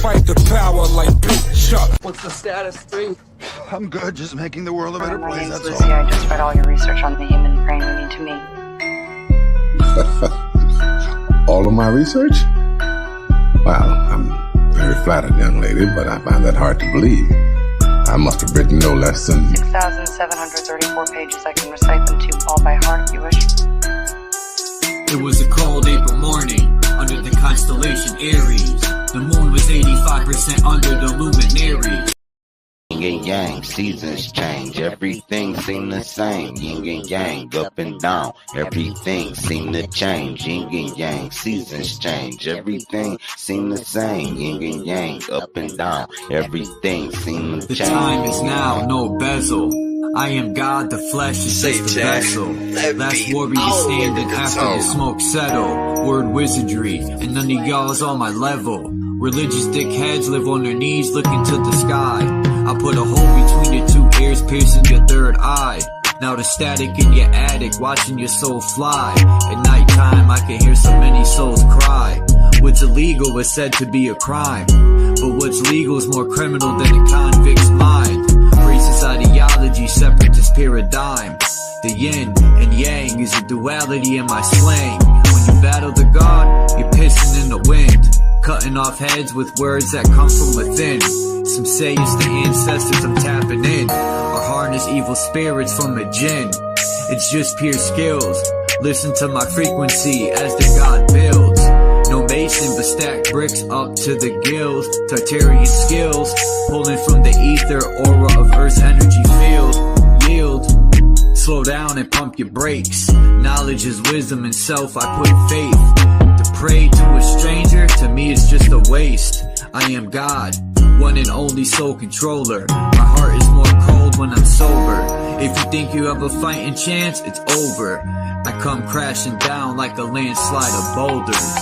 fight the power like BITCHUTE. What's the status, 3? I'm good, just making the world a better place, that's all. My name's Lucy. I just read all your research on the human brain. You need to meet. All of my research? Well, I'm very flattered, young lady, but I find that hard to believe. I must have written no less than 6,734 pages. I can recite them to you all by heart if you wish. It was a cold April morning under the constellation Aries. The moon was 85% under the luminaries. Yin and yang, seasons change, everything seem the same. Yin and yang, up and down, everything seem to change. Yin and yang, seasons change, everything seem the same. Yin and yang, up and down, everything seem to change. The time is now, no bezel. I am God, the flesh is just a vessel. Last warrior standing after the smoke settle. Word wizardry, and none of y'all's on my level. Religious dickheads live on their knees looking to the sky. I put a hole between your two ears, piercing your third eye. Now the static in your attic, watching your soul fly. At nighttime I can hear so many souls cry. What's illegal is said to be a crime, but what's legal is more criminal than a convict's mind. Racist ideology, separatist paradigm. The yin and yang is a duality in my slang. When you battle the god, you're pissing in the wind, cutting off heads with words that come from within. Some say it's the ancestors I'm tapping in, or harness evil spirits from a jinn. It's just pure skills. Listen to my frequency as the god builds. No mason but stack bricks up to the gills. Tartarian skills, pulling from the ether aura of Earth's energy field. Yield, slow down and pump your brakes. Knowledge is wisdom and self, I put faith. To pray to a stranger, to me is just a waste. I am God, one and only soul controller. My heart is more cold when I'm sober. If you think you have a fighting chance, it's over. I come crashing down like a landslide of boulders.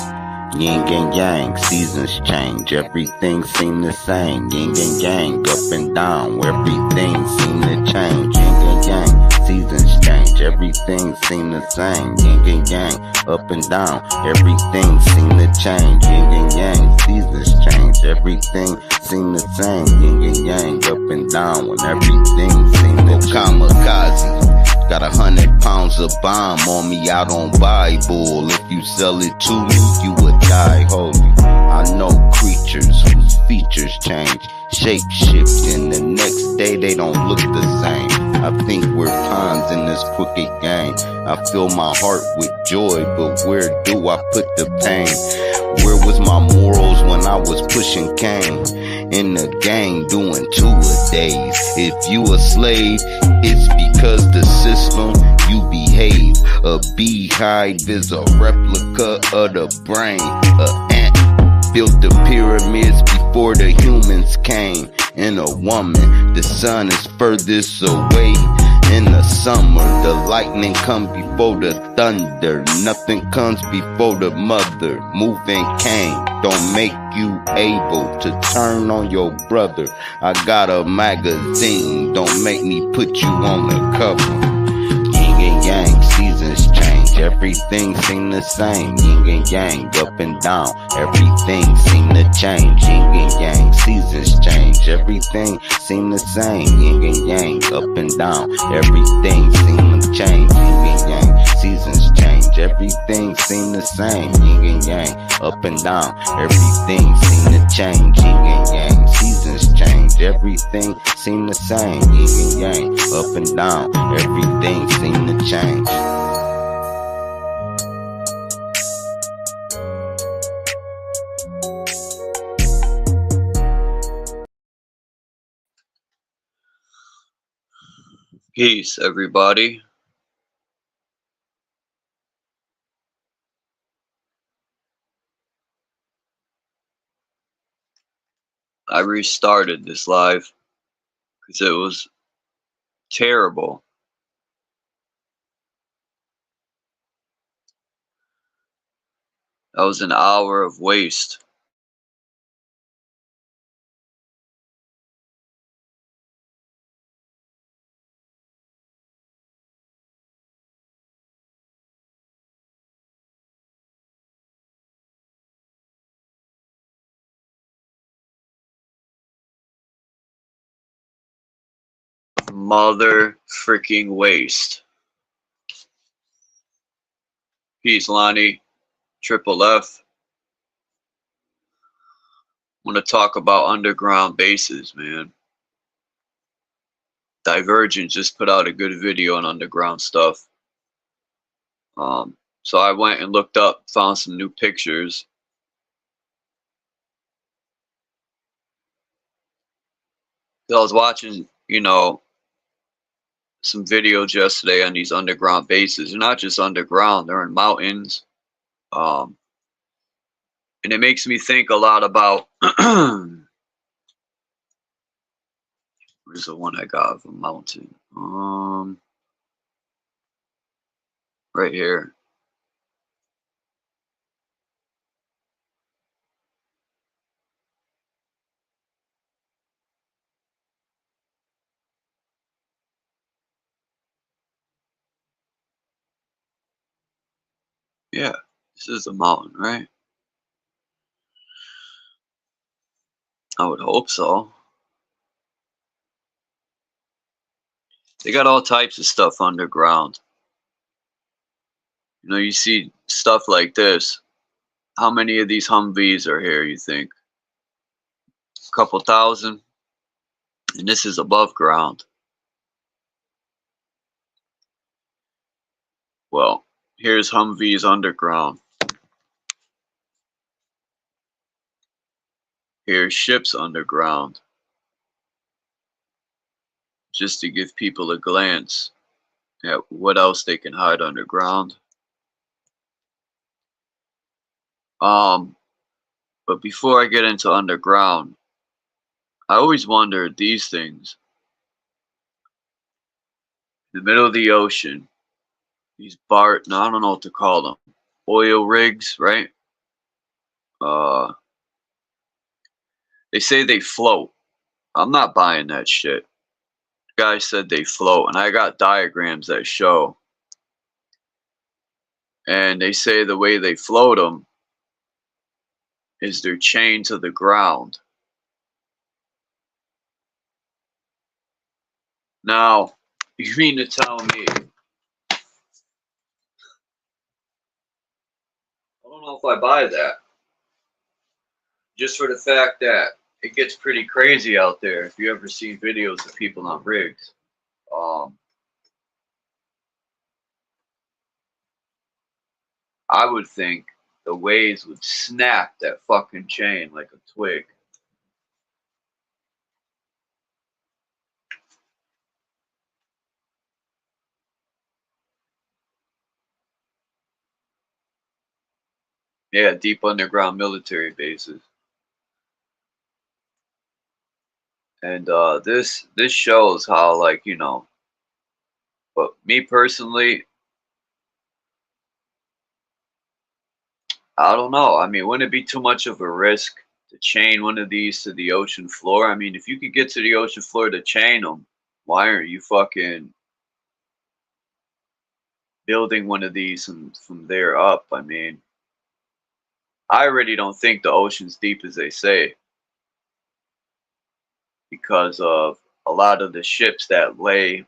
Yin and yang, seasons change, everything seem the same. Yin and yang, up and down, everything seem to change. Yin and yang, seasons change, everything seem the same. Yin and yang, up and down, everything seem to change. Yin and yang, seasons change, everything seem the same. Yin and yang, up and down, when everything seem to change. Kamikaze. Got 100 pounds of bomb on me out on Bible. If you sell it to me, you would die holy. I know creatures whose features change, shape shift, and the next day they don't look the same. I think we're pawns in this crooked game. I fill my heart with joy, but where do I put the pain? Where was my morals when I was pushing cane? In the gang doing 2 a days. If you a slave, it's because the system you behave. A beehive is a replica of the brain. A ant built the pyramids before the humans came. And a woman, the sun is furthest away. In the summer, the lightning comes before the thunder. Nothing comes before the mother. Moving cane don't make you able to turn on your brother. I got a magazine, don't make me put you on the cover. Yin and yang, seasons change, everything seem the same. Yin and yang, up and down, everything seem to change. Yin and yang, seasons change, everything seem the same. Yin and yang, up and down, everything seem to change. Yin and yang, seasons change, everything seem the same. Yin and yang, up and down, everything seem to change. Yin and yang, seasons change, everything seem the same. Yin and yang, up and down, everything seem to change. Peace, everybody. I restarted this live because it was terrible. That was an hour of waste. mother freaking waste. Peace, Lonnie. Triple F. I want to talk about underground bases, man. Divergent just put out a good video on underground stuff. So I went and looked up, found some new pictures. I was watching, you know, some videos yesterday on these underground bases. They're not just underground, they're in mountains. And it makes me think a lot about where's the one I got of a mountain? Right here. Yeah, this is a mountain, right? I would hope so. They got all types of stuff underground. You know, you see stuff like this. How many of these Humvees are here, you think? A couple thousand? And this is above ground. Well, here's Humvees underground. Here's ships underground. Just to give people a glance at what else they can hide underground. But before I get into underground, I always wondered these things. In the middle of the ocean, these no, I don't know what to call them. Oil rigs, right? They say they float. I'm not buying that shit. The guy said they float, and I got diagrams that show. And they say the way they float them is they're chained to the ground. Now, you mean to tell me, I don't know if I buy that. Just for the fact that it gets pretty crazy out there. If you ever see videos of people on rigs, I would think the waves would snap that fucking chain like a twig. Yeah, deep underground military bases. And this shows how, like, you know, but me personally, I don't know. I mean, wouldn't it be too much of a risk to chain one of these to the ocean floor? I mean, if you could get to the ocean floor to chain them, why aren't you fucking building one of these from there up? I mean, I already don't think the ocean's deep as they say because of a lot of the ships that lay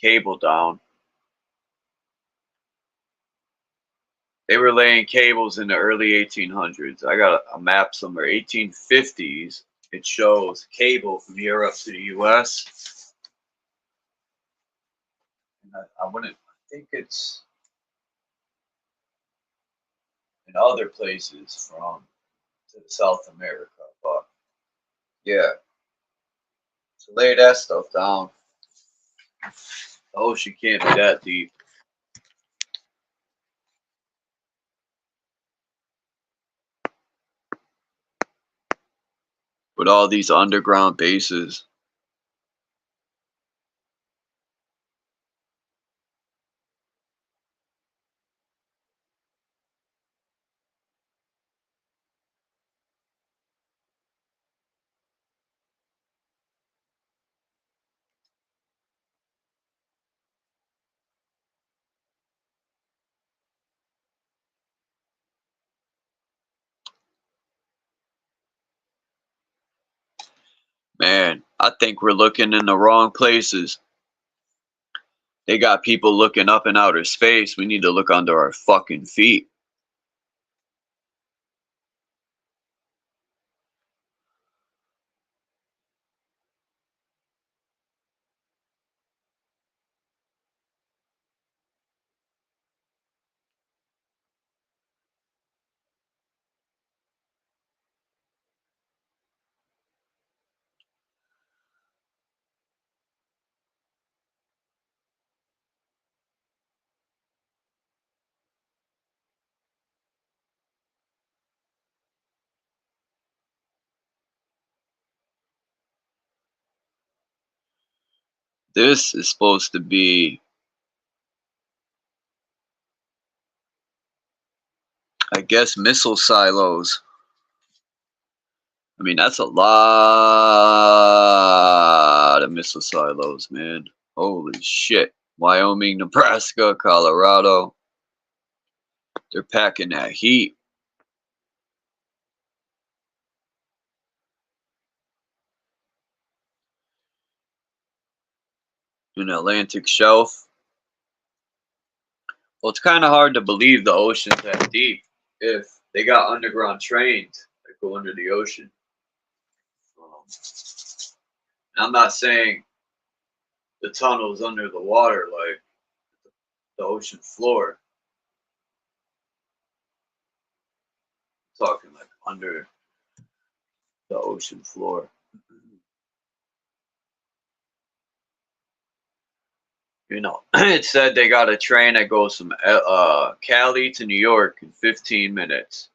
cable down. They were laying cables in the early 1800s. I got a map somewhere, 1850s. It shows cable from Europe to the U.S. And I think it's in other places from to South America. But yeah, to lay that stuff down, the ocean can't be that deep. With all these underground bases. Man, I think we're looking in the wrong places. They got people looking up in outer space. We need to look under our fucking feet. This is supposed to be, I guess, missile silos. I mean, that's a lot of missile silos, man. Holy shit. Wyoming, Nebraska, Colorado. They're packing that heat. In the Atlantic Shelf. Well, it's kind of hard to believe the ocean's that deep if they got underground trains that go under the ocean. I'm not saying the tunnels under the water like the ocean floor. I'm talking like under the ocean floor. You know, it said they got a train that goes from Cali to New York in 15 minutes.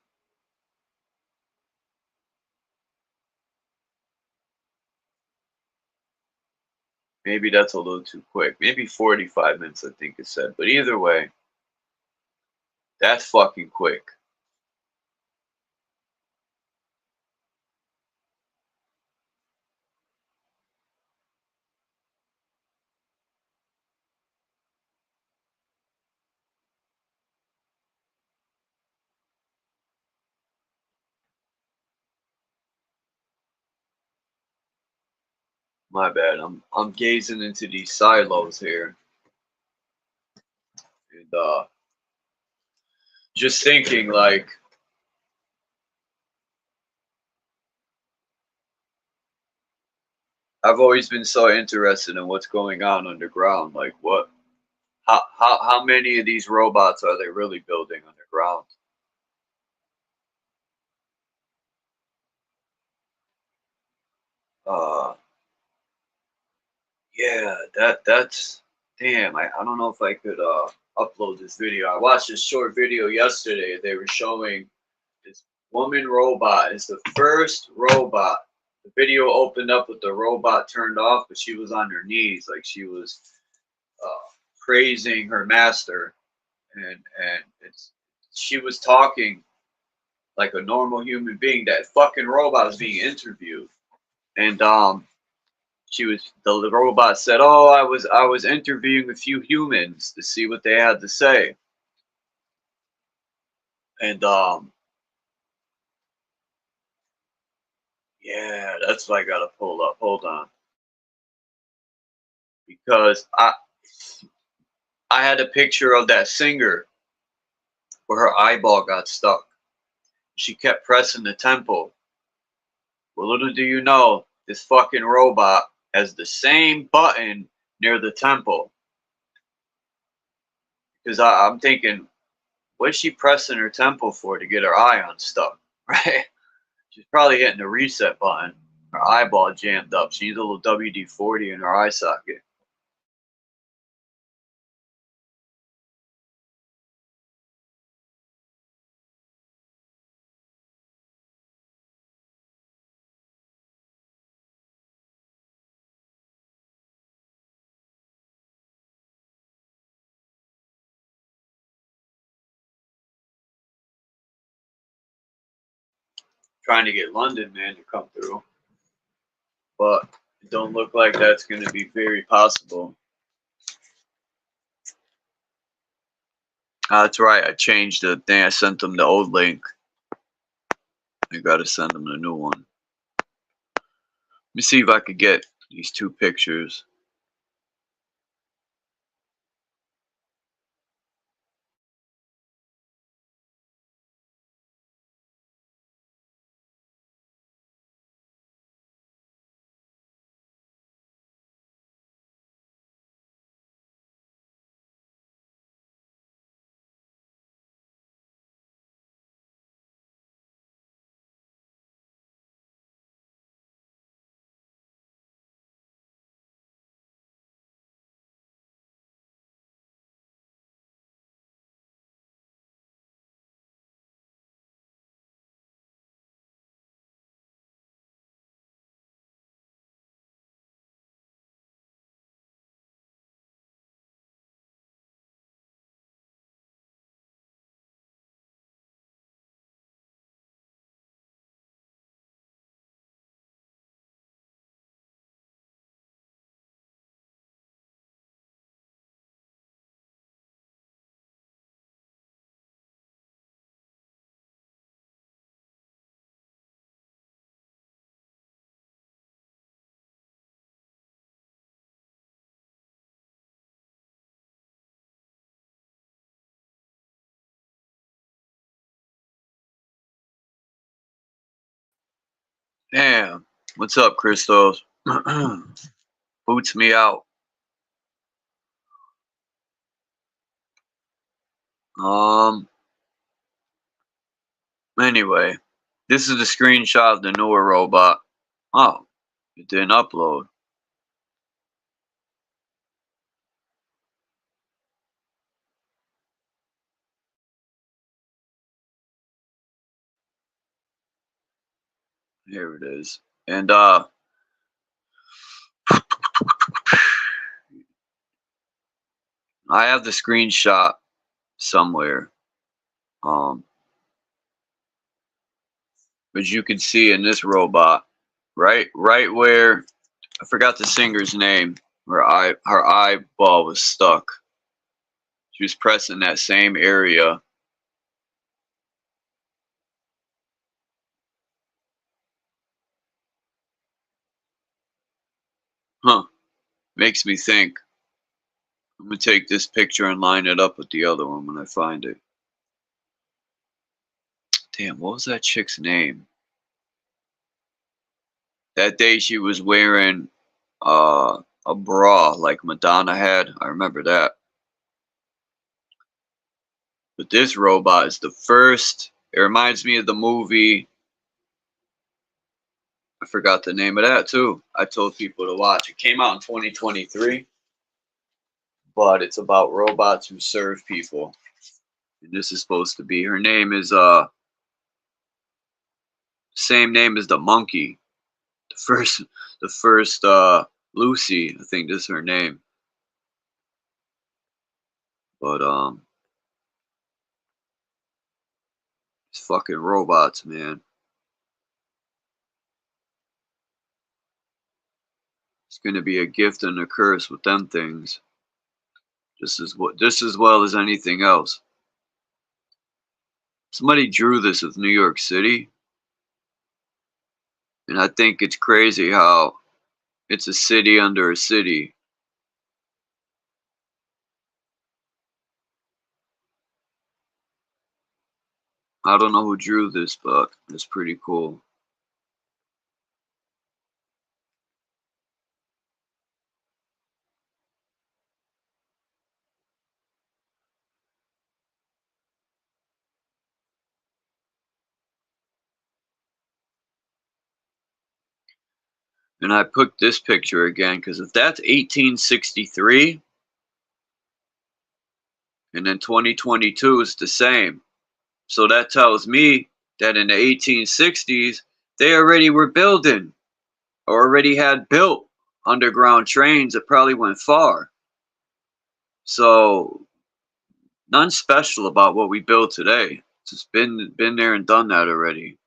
Maybe that's a little too quick. Maybe 45 minutes, I think it said. But either way, that's fucking quick. My bad. I'm gazing into these silos here. And just thinking like I've always been so interested in what's going on underground. Like what how many of these robots are they really building underground? Yeah, that's damn, I don't know if I could upload this video. I watched this short video yesterday. They were showing this woman robot is the first robot. The video opened up with the robot turned off, but she was on her knees, like she was praising her master, and she was talking like a normal human being. That fucking robot was being interviewed, and the robot said, "Oh, I was interviewing a few humans to see what they had to say," and yeah, that's what I gotta pull up. Hold on, because I had a picture of that singer where her eyeball got stuck. She kept pressing the temple. Well, little do you know, this fucking robot has the same button near the temple. Because I'm thinking, what's she pressing her temple for to get her eye unstuck, right? She's probably hitting the reset button. Her eyeball jammed up. She needs a little WD-40 in her eye socket. Trying to get London, man, to come through. But it don't look like that's going to be very possible. That's right. I changed the thing. I sent them the old link. I got to send them the new one. me see if I could get these two pictures. Damn. What's up, Christos? Boots me out. Anyway, this is the screenshot of the newer robot. Oh, it didn't upload. Here it is. And I have the screenshot somewhere. But you can see in this robot, right where I forgot the singer's name, where her eyeball was stuck. She was pressing that same area. Huh. Makes me think. I'm gonna take this picture and line it up with the other one when I find it. Damn, what was that chick's name? That day she was wearing a bra like Madonna had. I remember that. But this robot is the first. It reminds me of the movie. I forgot the name of that too. I told people to watch. It came out in 2023, but it's about robots who serve people. And this is supposed to be. Her name is same name as the monkey. The first Lucy, I think this is her name. But these fucking robots, man. It's gonna be a gift and a curse with them things. Just as well as anything else. Somebody drew this of New York City, and I think it's crazy how it's a city under a city. I don't know who drew this, but it's pretty cool. And I put this picture again because if that's 1863 and then 2022 is the same, so that tells me that in the 1860s they already were building or already had built underground trains that probably went far. So nothing special about what we build today. It's just been there and done that already.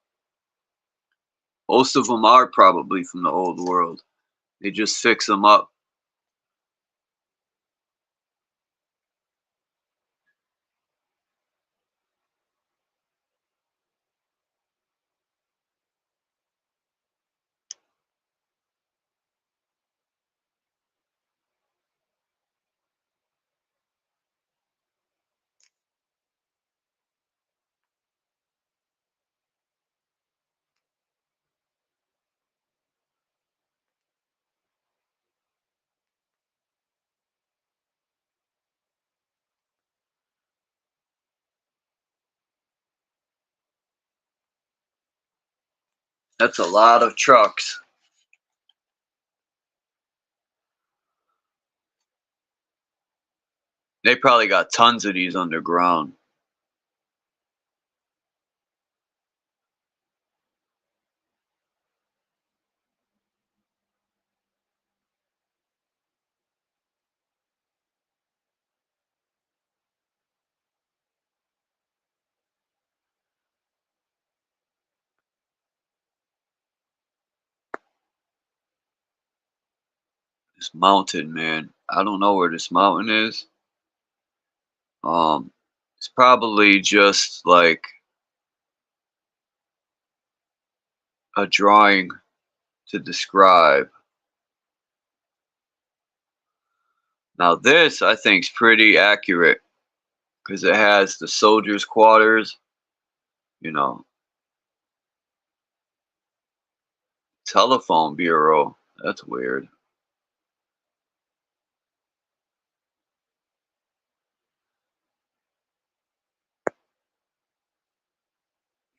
Most of them are probably from the old world. They just fix them up. That's a lot of trucks. They probably got tons of these underground. This mountain, man. I don't know where this mountain is. It's probably just like a drawing to describe. Now this, I think, is pretty accurate because it has the soldiers' quarters, you know, telephone bureau. That's weird.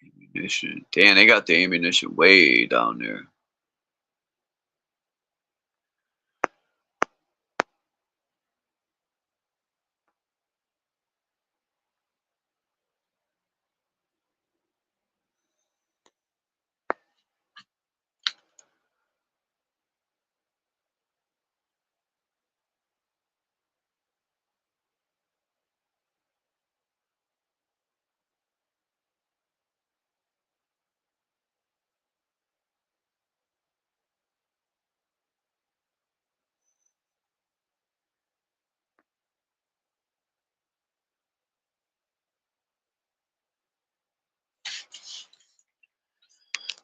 Ammunition. Damn, they got the ammunition way down there.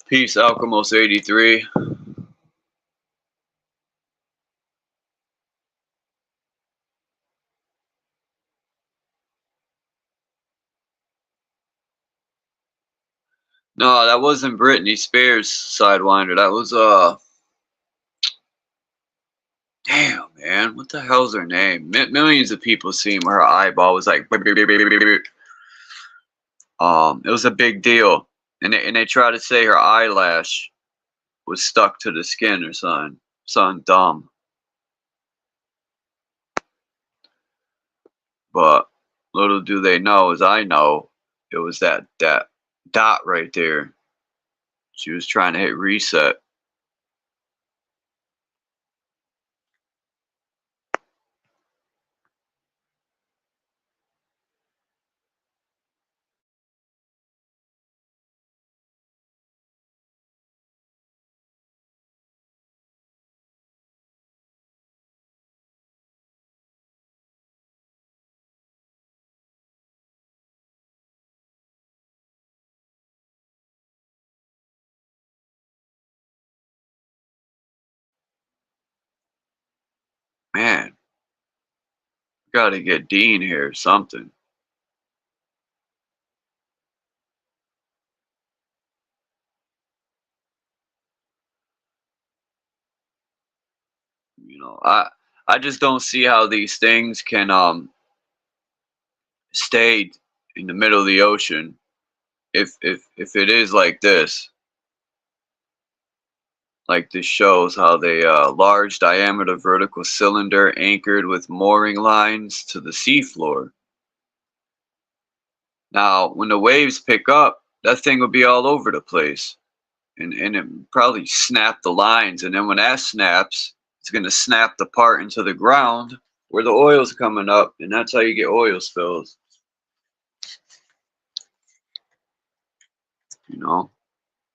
Peace, Alchemos 83. No, that wasn't Britney Spears Sidewinder. That was damn, man, what the hell's her name? Millions of people seen where her eyeball was like it was a big deal. And they try to say her eyelash was stuck to the skin or something. Something dumb. But little do they know, as I know, it was that dot right there. She was trying to hit reset. Man, gotta get Dean here or something. You know, I just don't see how these things can stay in the middle of the ocean if it is like this. Like this shows how they large diameter vertical cylinder anchored with mooring lines to the seafloor. Now, when the waves pick up, that thing will be all over the place. And it probably snap the lines. And then when that snaps, it's going to snap the part into the ground where the oil's coming up. And that's how you get oil spills. You know,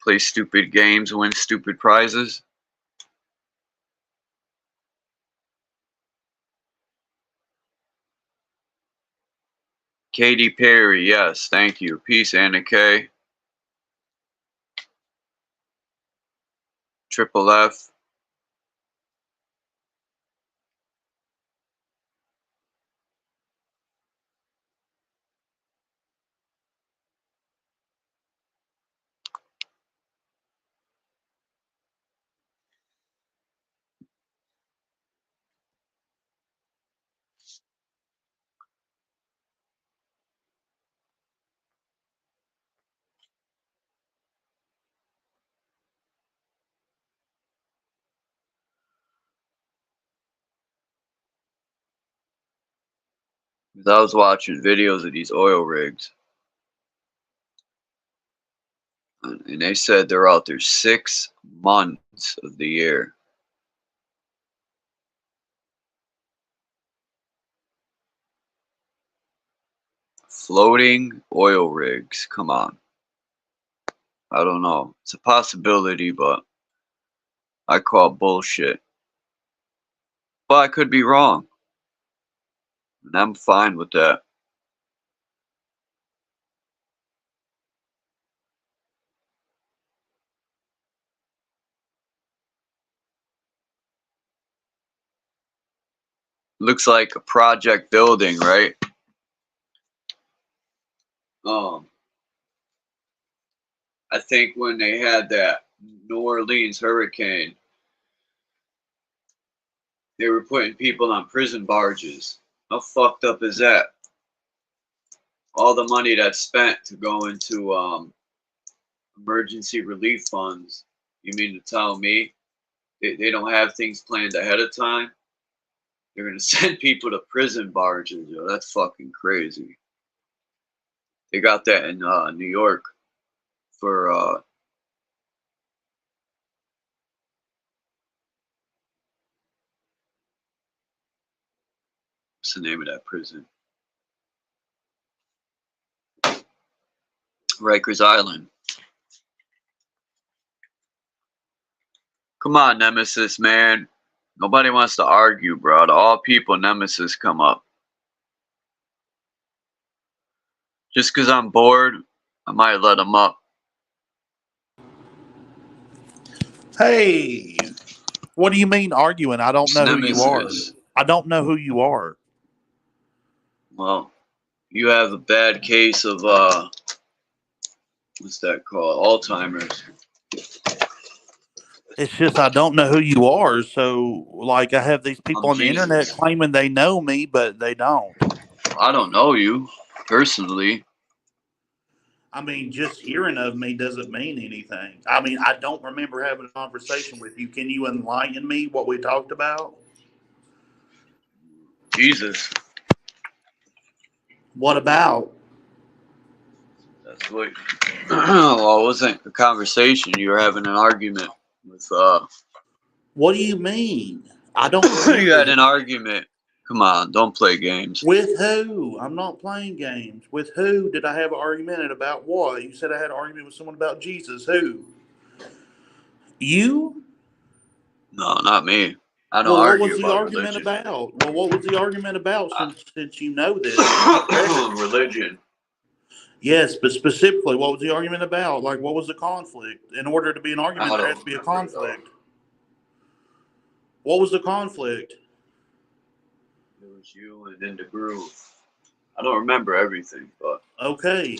play stupid games, win stupid prizes. Katy Perry, yes, thank you. Peace, Anna K. Triple F. 'Cause I was watching videos of these oil rigs, and they said they're out there 6 months of the year. Floating oil rigs, come on. I don't know. It's a possibility, but I call bullshit. But I could be wrong, and I'm fine with that. Looks like a project building, right? I think when they had that New Orleans hurricane, they were putting people on prison barges. How fucked up is that? All the money that's spent to go into emergency relief funds. You mean to tell me they don't have things planned ahead of time? They're gonna send people to prison barges, yo. That's fucking crazy. They got that in New York for what's the name of that prison? Rikers Island. Come on, Nemesis, man. Nobody wants to argue, bro. To all people, Nemesis come up. Just because I'm bored, I might let him up. Hey, what do you mean arguing? I don't It's know who you are. Nemesis. I don't know who you are. Well, you have a bad case of what's that called? Alzheimer's. It's just I don't know who you are. So, like, I have these people I'm on the internet Jesus. claiming they know me, but they don't. I don't know you personally. I mean, just hearing of me doesn't mean anything. I mean, I don't remember having a conversation with you. Can you enlighten me what we talked about? Jesus. What about? That's what. Well, it wasn't a conversation. You were having an argument with. What do you mean? I don't You had remember. an argument. Come on, don't play games. With who? I'm not playing games. With who did I have an argument and about what? You said I had an argument with someone about Jesus. Who? You? No, not me. I don't Well, what argue was the about argument religion. about? Well, what was the argument about since you know this? Religion. Yes, but specifically, what was the argument about? Like, what was the conflict? In order to be an argument, I there don't has to be a remember, conflict. What was the conflict? It was you and In the Groove. I don't remember everything, but Okay.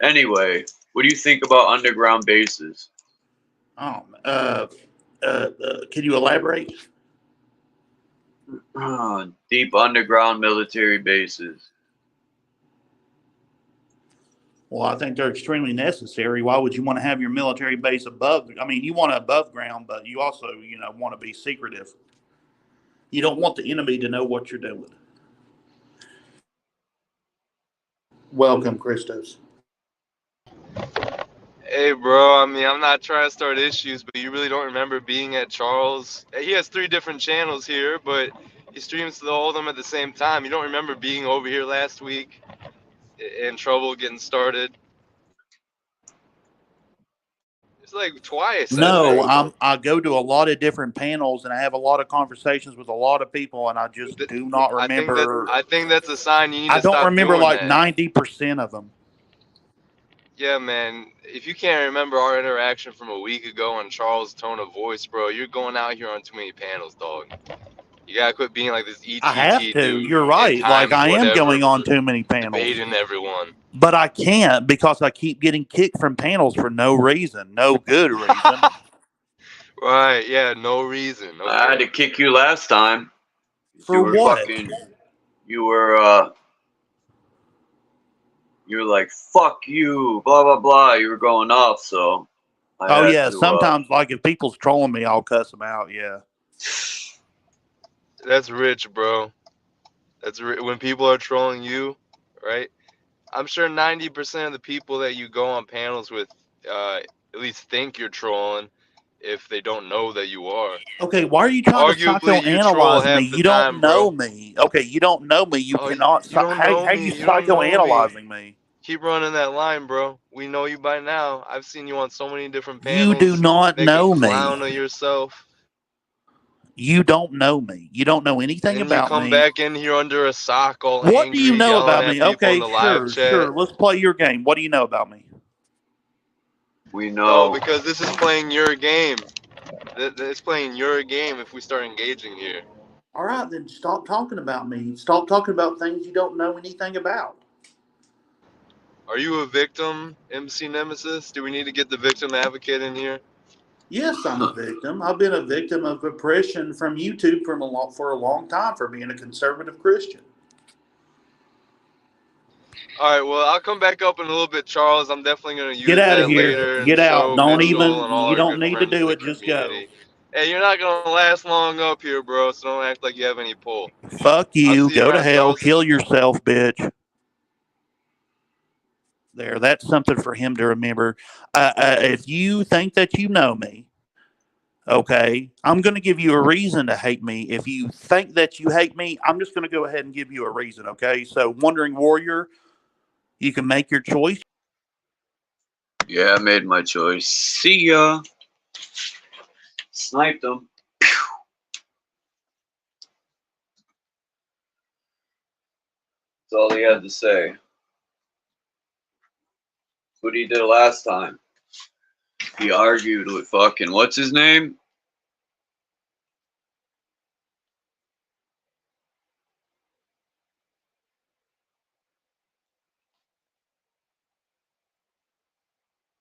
anyway, what do you think about underground bases? Can you elaborate? Deep underground military bases. Well, I think they're extremely necessary. Why would you want to have your military base above? I mean, you want it above ground, but you also, want to be secretive. You don't want the enemy to know what you're doing. Welcome, Christos. Hey, bro, I mean, I'm not trying to start issues, but you really don't remember being at Charles? He has 3 different channels here, but he streams to all of them at the same time. You don't remember being over here last week in trouble getting started? It's like twice, I No, think. I go to a lot of different panels and I have a lot of conversations with a lot of people, and I just do not remember. I think that's a sign you need I to don't stop remember doing like that. 90% of them. Yeah, man. If you can't remember our interaction from a week ago on Charles' tone of voice, bro, you're going out here on too many panels, dog. You gotta quit being like this I have ETT to. dude. You're right. Like, I am going on too many panels. Debating everyone. But I can't because I keep getting kicked from panels for no reason, no good reason. Right, yeah, no reason. Okay. I had to kick you last time. For what? You were like, fuck you, blah, blah, blah. You were going off, so. Sometimes, like, if people's trolling me, I'll cuss them out, yeah. That's rich, bro. When people are trolling you, right? I'm sure 90% of the people that you go on panels with at least think you're trolling if they don't know that you are. Okay, why are you trying to Arguably, you troll psychoanalyze me? half the You don't time, bro. know me. Okay, you don't know me. You Oh, cannot. you don't How know are you me. You don't know me. psychoanalyzing me? Keep running that line, bro. We know you by now. I've seen you on so many different You do panels. not Make a know clown me. of yourself. You don't know me. You don't know anything Then you about come me. back in here under a sock all What do you angry, know yelling about at me? people in Okay, the live sure, chat. sure. Let's play your game. What do you know about me? We No, know. because this is playing your game. It's playing your game if we start engaging here. All right, then stop talking about me. Stop talking about things you don't know anything about. Are you a victim, MC Nemesis? Do we need to get the victim advocate in here? Yes, I'm a victim. I've been a victim of oppression from YouTube for a long time for being a conservative Christian. All right, well, I'll come back up in a little bit, Charles. I'm definitely going to Get use out of that here. later and Get out. show Don't Mitchell even, and all you our don't good need to friends in do the it. Just go. community. Hey, you're not going to last long up here, bro, so don't act like you have any pull. Fuck I'll you. see you Go to around, hell. Charles. Kill yourself, bitch. There. That's something for him to remember. If you think that you know me, okay, I'm going to give you a reason to hate me. If you think that you hate me, I'm just going to go ahead and give you a reason, okay? So, Wandering Warrior, you can make your choice. Yeah, I made my choice. See ya. Sniped him. That's all he had to say. That's what he did last time. He argued with fucking, what's his name?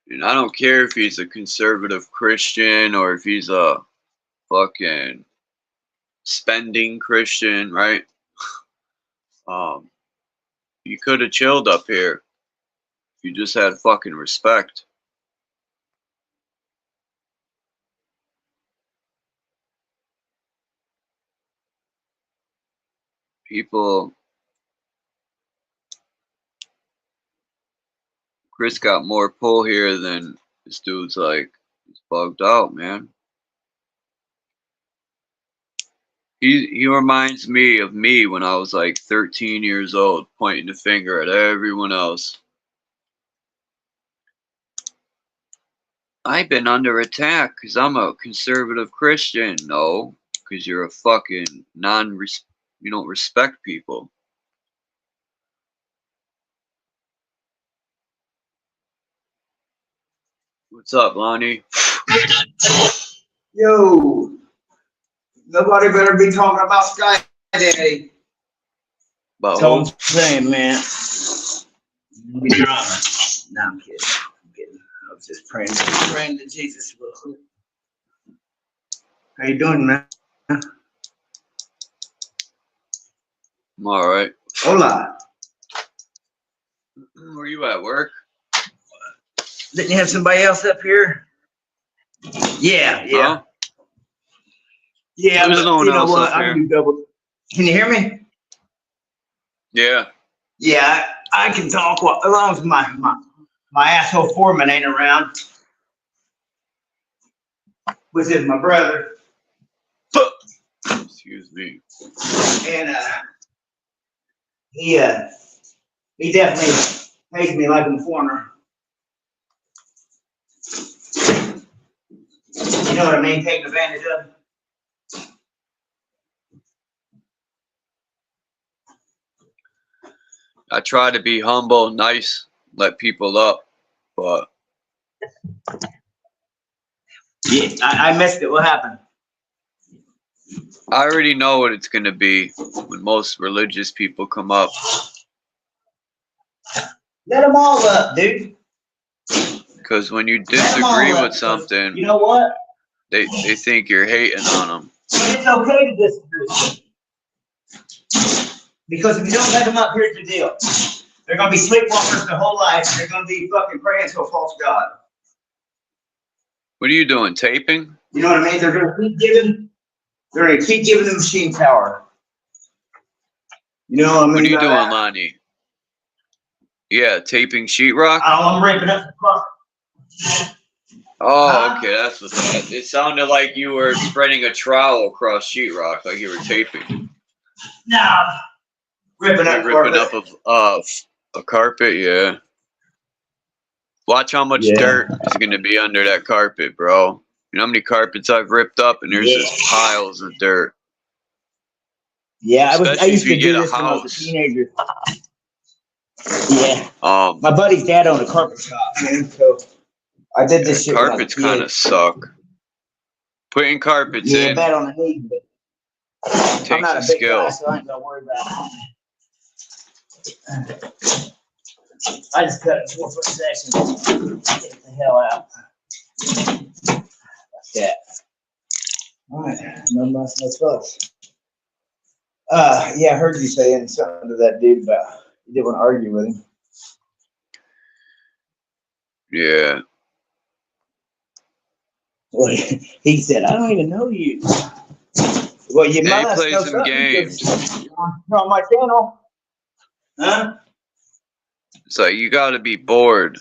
And I don't care if he's a conservative Christian or if he's a fucking spending Christian, right? You could have chilled up here. You just had fucking respect. People, Chris got more pull here than this dude's like, he's bugged out, man. He reminds me of me when I was like 13 years old, pointing the finger at everyone else. I've been under attack because I'm a conservative Christian. No, because you're a fucking you don't respect people. What's up, Lonnie? Yo, nobody better be talking about Sky Daddy. That's all I'm saying, man. Be drama. No, I'm kidding. I'm kidding. I was just praying to Jesus real quick. How you doing, man? I'm all right. Hola. Where you at, work? Didn't you have somebody else up here? Yeah. Huh? Yeah, There's but no one you know else what? up I here. can do double. Can you hear me? Yeah. Yeah, I can talk as long as my asshole foreman ain't around. Which is my brother. Excuse me. And he definitely hates me like a foreigner. You know what I mean? Taking advantage of. I try to be humble, nice, let people up, but Yeah, I missed it. What happened? I already know what it's gonna be when most religious people come up. Let them all up, dude. Because when you disagree with something, you know what? they think you're hating on them. But it's okay to disagree. Because if you don't let them up, here's the deal. They're going to be sleepwalkers their whole life. They're going to be fucking praying to a false god. What are you doing, taping? You know what I mean? They're going to keep giving the machine power. You know what I mean? What are you by doing, that? Lonnie? Yeah, taping sheetrock? Oh, I'm ripping up the carpet. Oh, Huh? okay, that's what that. It sounded like you were spreading a trowel across sheetrock, like you were taping. No. Ripping up You're ripping carpet. up a carpet, yeah. Watch how much Yeah. dirt is gonna be under that carpet, bro. You know how many carpets I've ripped up, and there's just piles of dirt. Yeah, I Especially used if you to get do a this when I was a house. teenager. Yeah. Um, My buddy's dad owned a carpet shop, man. So I did this shit when I was a carpets kind kid. of suck. Putting carpets Yeah, in bad on the knee, but I'm takes not a a big skill. guy, so I ain't gonna worry about it. I just cut it 4-foot sections. Get the hell out. Like that. All right, no muss, no fuss. Yeah, I heard you saying something to that dude about you didn't want to argue with him. Yeah. Well, he said, I don't even know you. Well, you Hey, must play know some something games. because you're on my channel. Huh? It's like you got to be bored.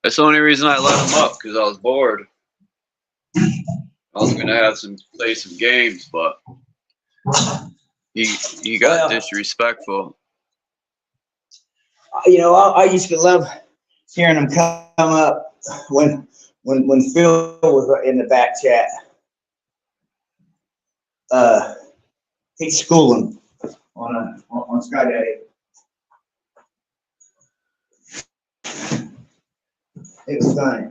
That's the only reason I let him up, because I was bored. I was gonna have play some games, but he got disrespectful. You know, I used to love hearing him come up when Phil was in the back chat. He's schooling on Skydaddy. It was funny.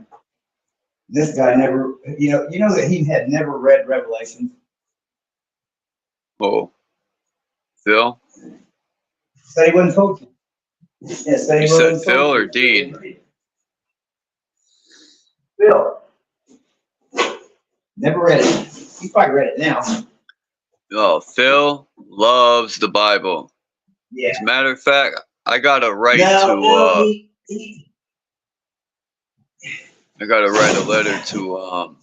This guy never, you know that he had never read Revelation. Oh, Phil? Said he wasn't coaching. Yeah, said he You said wasn't Phil or coaching. Dean? Phil. Never read it. He probably read it now. Oh, Phil loves the Bible. Yeah. As a matter of fact, I got a right I got to write a letter to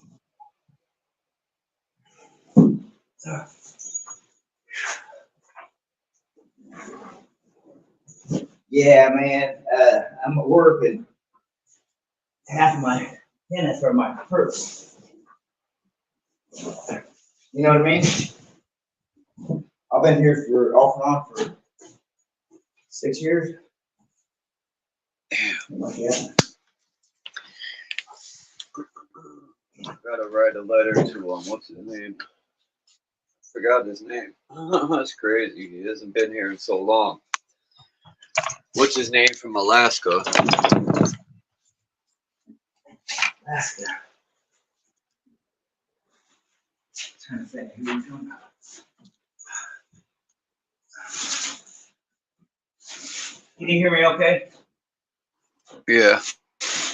Yeah, man. I'm at work and half of my tenants are my purse. You know what I mean? I've been here for off and on for 6 years. Like that. I gotta write a letter to what's his name? Forgot his name. That's crazy. He hasn't been here in so long. What's his name from Alaska? Alaska. I'm trying to think who you're talking about. Can you hear me okay? Yeah.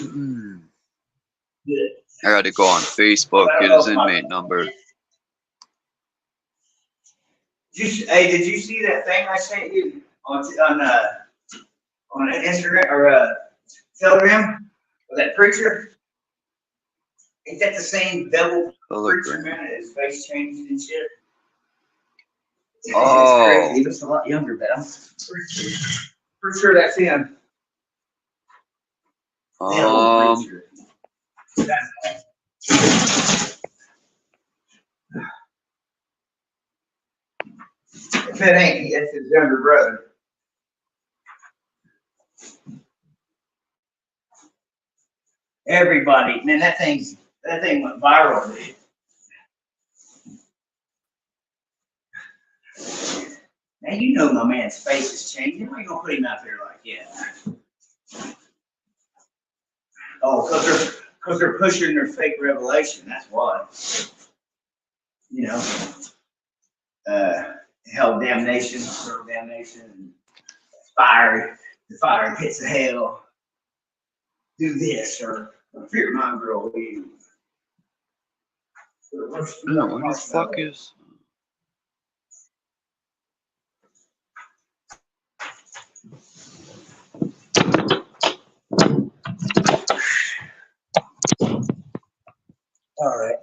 Good. I gotta go on Facebook, get his inmate number. Hey, did you see that thing I sent you on Instagram or Telegram with that preacher? Ain't that the same devil preacher, man? His face changed and shit. Oh. It's crazy. He looks a lot younger, but I'm pretty sure that's him. Devil preacher. If it ain't, that's his younger brother. Everybody, man, that thing went viral, dude. Now you know my man's face is changing. Why you gonna put him out there like that? Oh, because they're pushing their fake revelation. That's why. You know, hell, damnation, eternal damnation, fire, the fire pits of hell. Do this or fear monger will leave. No, what the fuck is? All right.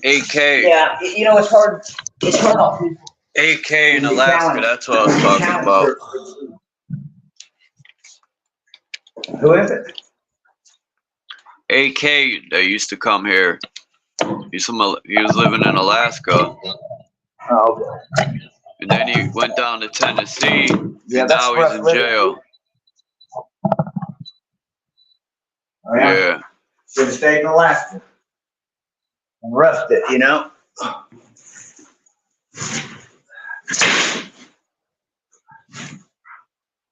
AK. Yeah, you know it's hard. It's hard on people. AK in Alaska, that's what I was talking about. Who is it? AK that used to come here. He was living in Alaska. Oh, okay. And then he went down to Tennessee. Yeah, and that's now rough he's in living. jail. Oh, yeah. Yeah. Should have stayed in Alaska and roughed it, you know? At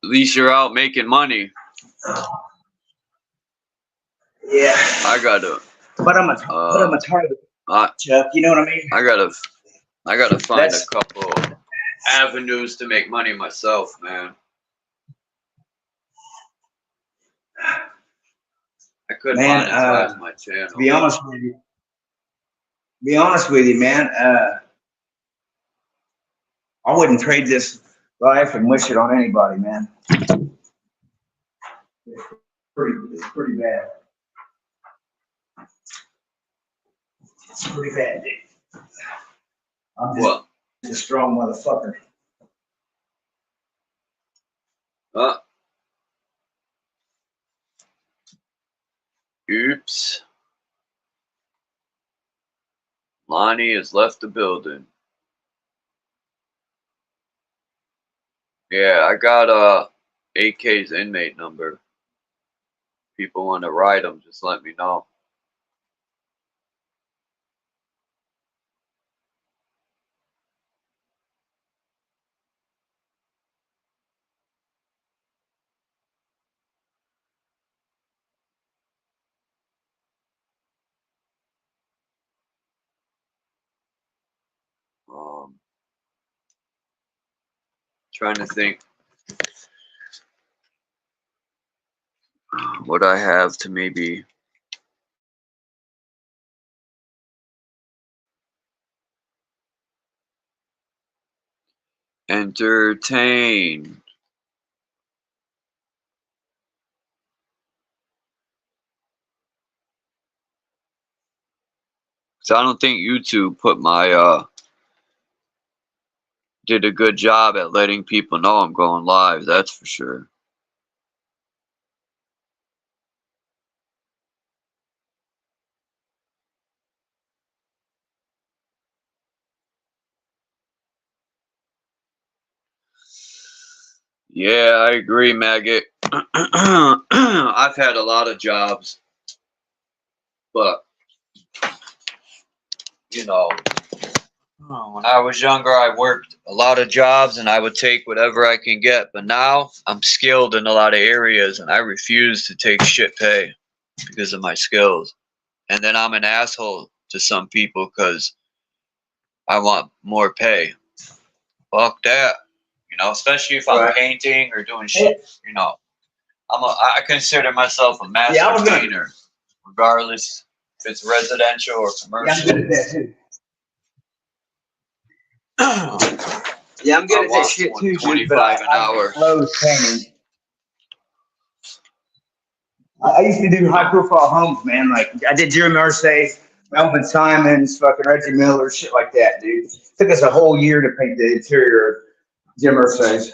least you're out making money. Yeah. I gotta. But I'm a target, Chuck. You know what I mean? I gotta find a couple avenues to make money myself, man. I could monetize my channel. To be honest with you, man. I wouldn't trade this life and wish it on anybody, man. It's pretty bad. It's pretty bad, dude. I'm just a strong motherfucker. Oops. Lonnie has left the building. Yeah, I got AK's inmate number. People want to ride him, just let me know. Trying to think what I have to maybe entertain. So I don't think YouTube put my did a good job at letting people know I'm going live, that's for sure. Yeah, I agree, Maggot. I've had a lot of jobs, but you know, when I was younger, I worked a lot of jobs and I would take whatever I can get. But now I'm skilled in a lot of areas and I refuse to take shit pay because of my skills. And then I'm an asshole to some people because I want more pay. Fuck that. You know, especially if I'm painting or doing shit, you know. I consider myself a master painter, regardless if it's residential or commercial. Yeah, I'm good at that too. Yeah, I'm good at that shit too, dude, but $25 an hour. Clothes painting. I used to do high profile homes, man. Like I did Jerry Mercedes, Melvin Simons, fucking Reggie Miller, shit like that, dude. It took us a whole year to paint the interior of Jim Mercedes.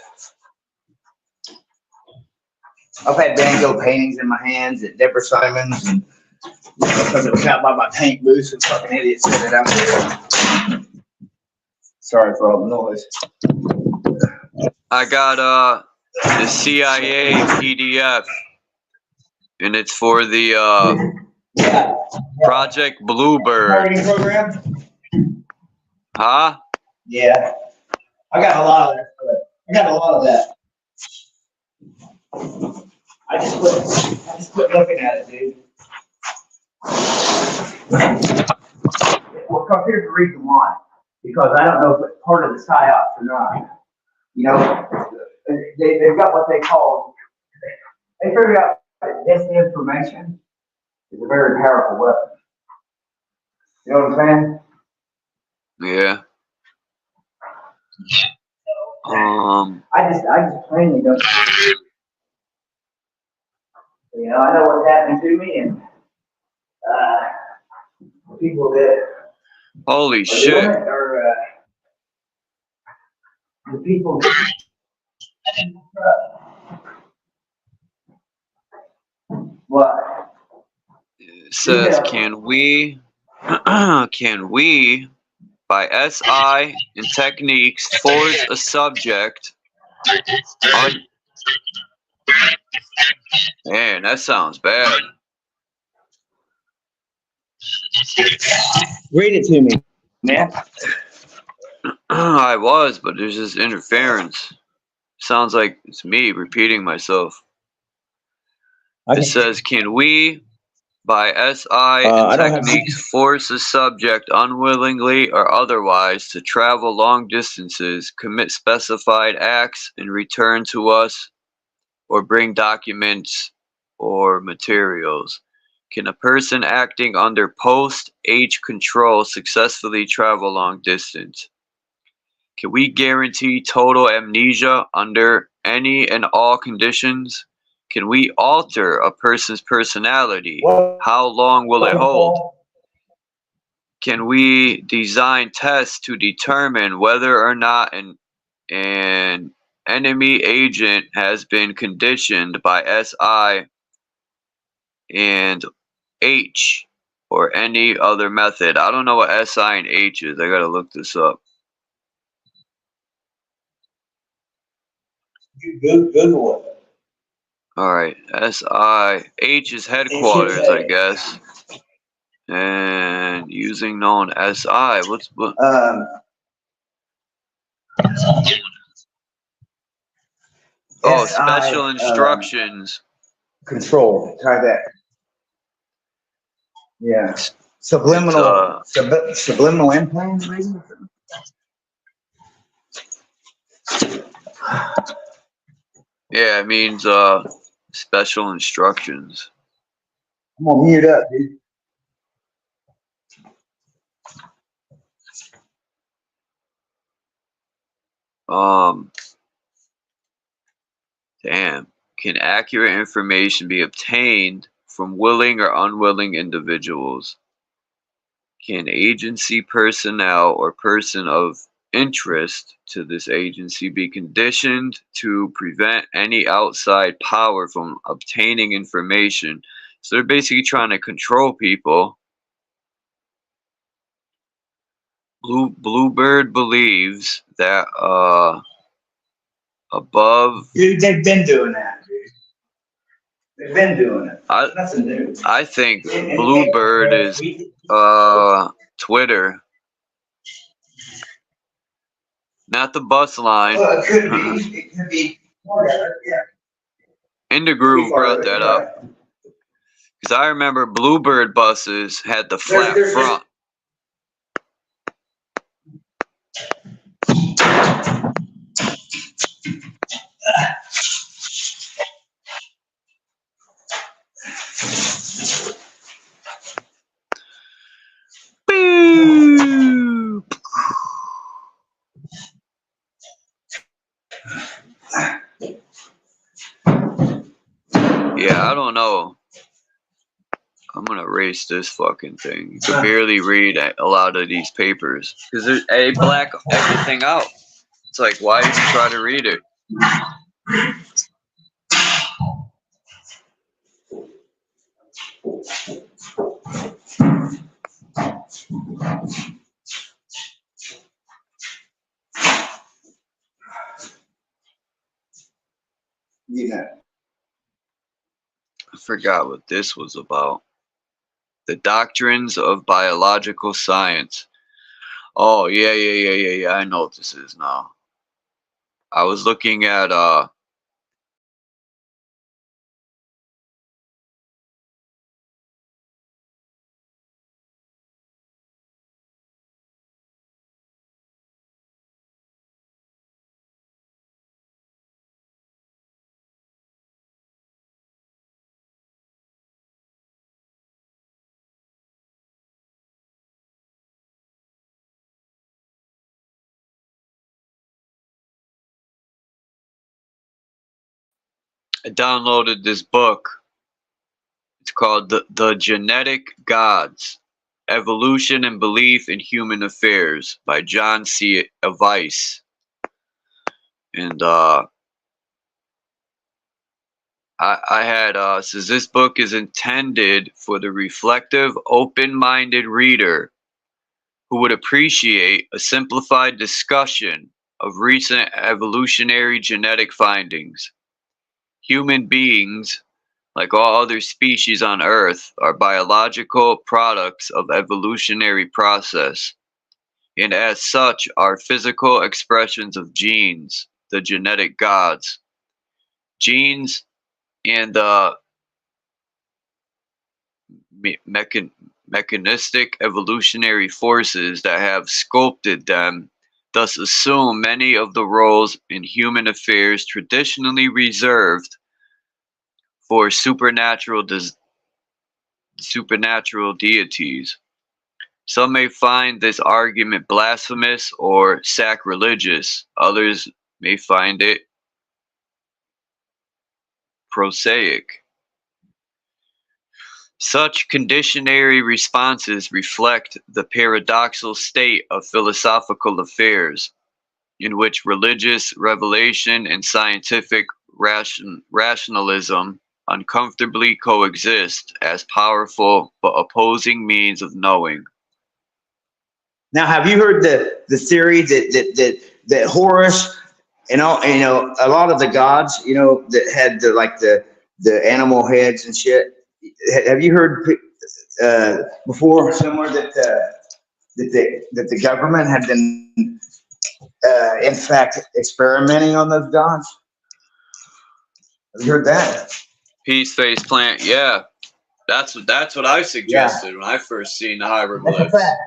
I've had Van Gogh paintings in my hands at Deborah Simons, and because it was out by my paint booth and fucking idiots set it out there. Sorry for all the noise. I got the CIA PDF, and it's for the Project Bluebird. Program? Huh? Yeah, I got a lot of that. I got a lot of that. I just quit looking at it, dude. Well, here's the reason why. Because I don't know if it's part of the psyops or not. You know, they've got what they call, they figured out that disinformation is a very powerful weapon. You know what I'm saying? Yeah. I just plainly don't. You know, I know what's happening to me, and people that holy shit. the people that what? It says, can we, by SI and techniques, force a subject Man, that sounds bad. Read it to me, man. I was, but there's this interference. Sounds like it's me repeating myself. It says, can we, by SI and techniques, force a subject unwillingly or otherwise to travel long distances, commit specified acts, and return to us, or bring documents or materials? Can a person acting under post-H control successfully travel long distance? Can we guarantee total amnesia under any and all conditions? Can we alter a person's personality? How long will it hold? Can we design tests to determine whether or not an enemy agent has been conditioned by SI and H or any other method? I don't know what SI and H is. I gotta look this up. Google it. Alright, SI. H is headquarters, I guess. And using known SI. What? Oh, special instructions. Control. Try that. Yeah. Subliminal. Subliminal implant, maybe? Yeah, it means special instructions. I'm gonna mute up, dude. Damn. Can accurate information be obtained from willing or unwilling individuals? Can agency personnel or person of interest to this agency be conditioned to prevent any outside power from obtaining information? So they're basically trying to control people. Bluebird believes that above. Dude, they've been doing that, dude. They've been doing it. Nothing new. I think Bluebird is Twitter. Not the bus line. Well, it could be. It could be. Yeah. Groove brought that up. Because I remember Bluebird buses had the flat front. Yeah, I don't know. I'm gonna erase this fucking thing. You can barely read a lot of these papers because they black everything out. It's like, why did you try to read it? Yeah. I forgot what this was about. The doctrines of biological science. Oh, yeah. I know what this is now. I was looking at I downloaded this book. It's called The Genetic Gods, Evolution and Belief in Human Affairs by John C. Weiss. And I had says this book is intended for the reflective, open-minded reader who would appreciate a simplified discussion of recent evolutionary genetic findings. Human beings, like all other species on Earth, are biological products of evolutionary process, and as such are physical expressions of genes, the genetic gods. Genes and mechanistic evolutionary forces that have sculpted them thus assume many of the roles in human affairs traditionally reserved for supernatural deities. Some may find this argument blasphemous or sacrilegious. Others may find it prosaic. Such conditionary responses reflect the paradoxical state of philosophical affairs, in which religious revelation and scientific rationalism uncomfortably coexist as powerful but opposing means of knowing. Now, have you heard the theory that Horus and all, you know, a lot of the gods, you know, that had the animal heads and shit? Have you heard before somewhere that the government had been in fact experimenting on those gods? Have you heard that? Peace face plant, yeah. That's what I suggested when I first seen the hieroglyphs. That's a fact.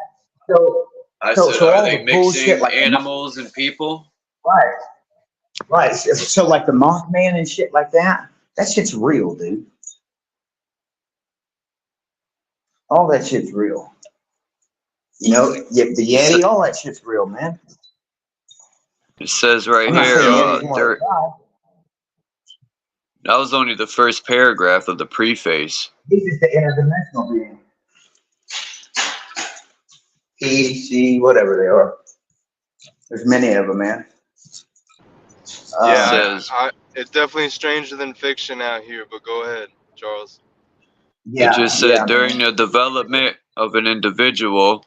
So I said, are they mixing like animals and people? Right. Right. So like the Mothman and shit like that, that shit's real, dude. All that shit's real. You know, the Yeti, all that shit's real, man. It says right here, that was only the first paragraph of the preface. He's just the interdimensional being. P, C, whatever they are. There's many of them, man. Yeah, it's definitely stranger than fiction out here, but go ahead, Charles. Yeah, it just said during the development of an individual,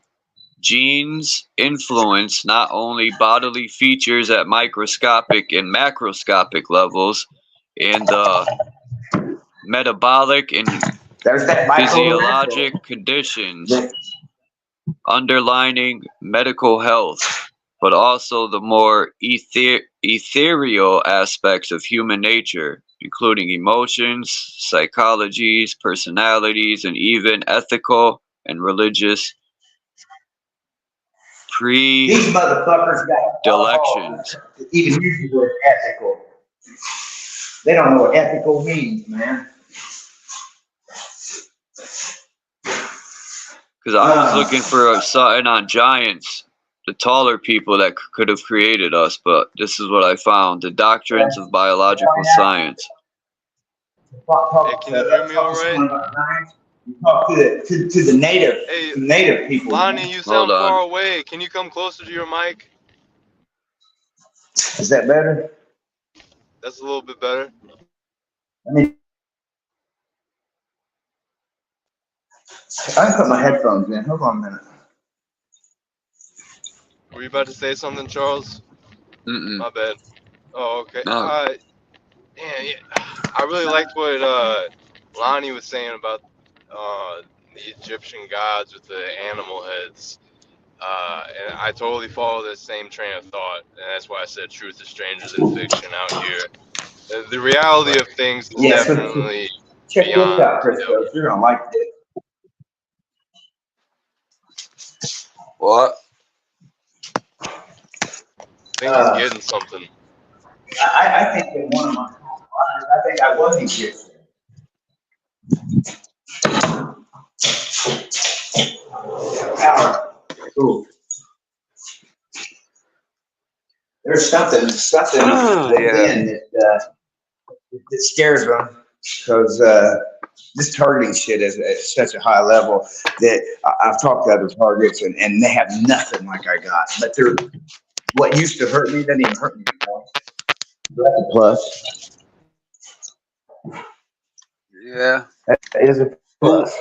genes influence not only bodily features at microscopic and macroscopic levels, and metabolic and physiologic conditions underlining medical health, but also the more ethereal aspects of human nature, including emotions, psychologies, personalities, and even ethical and religious these motherfuckers got predilections. Even use the word ethical. They don't know what ethical means, man. Because I was looking for something on giants, the taller people that could have created us, but this is what I found: the doctrines of biological science. Hey, can you hear me all right? You talk to the native people. Lonnie, you sound far away. Can you come closer to your mic? Is that better? That's a little bit better. I can put my headphones in. Hold on a minute. Were you about to say something, Charles? My bad. Oh, okay. No. Yeah, I really liked what Lonnie was saying about the Egyptian gods with the animal heads. And I totally follow this same train of thought, and that's why I said truth is stranger than fiction out here. The reality of things is definitely check beyond. This out, Chris. You're gonna like this. What? I think I'm getting something. I think that one of my I think I was Egyptian. Ooh. There's something within that scares them, because this targeting shit is at such a high level that I've talked to other targets and they have nothing like I got. But they're what used to hurt me doesn't even hurt me anymore. That's a plus. Yeah. That is a plus.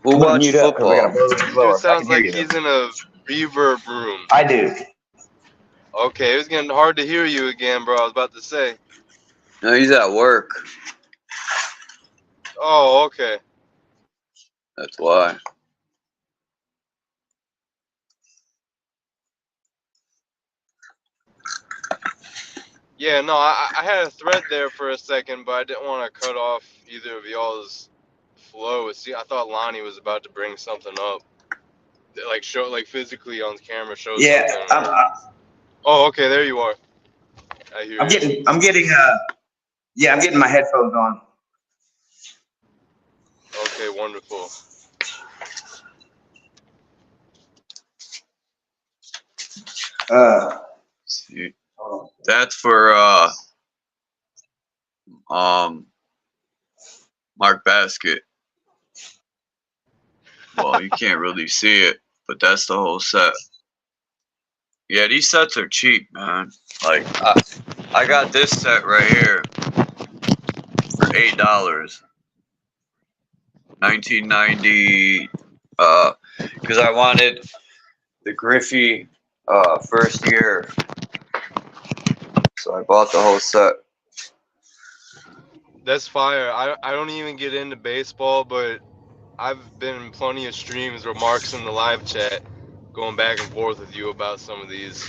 Who I'm gonna watched mute up because I football? got a blow this Dude blower. I can sounds hear like you though. he's in a reverb room. I do. Okay, it was getting hard to hear you again, bro. I was about to say. No, he's at work. Oh, okay. That's why. Yeah, no, I had a thread there for a second, but I didn't want to cut off either of y'all's flow. See, I thought Lonnie was about to bring something up, like show, like physically on camera, show Yeah, something. Oh, okay, there you are. I hear I'm you. getting, yeah, I'm getting my headphones on. Okay, wonderful. See, that's for Mark Basket. Well, you can't really see it, but that's the whole set. Yeah, these sets are cheap, man. Like I got this set right here for $8. 1990 because I wanted the Griffey first year. So I bought the whole set. That's fire. I don't even get into baseball, but I've been in plenty of streams where Mark's in the live chat going back and forth with you about some of these.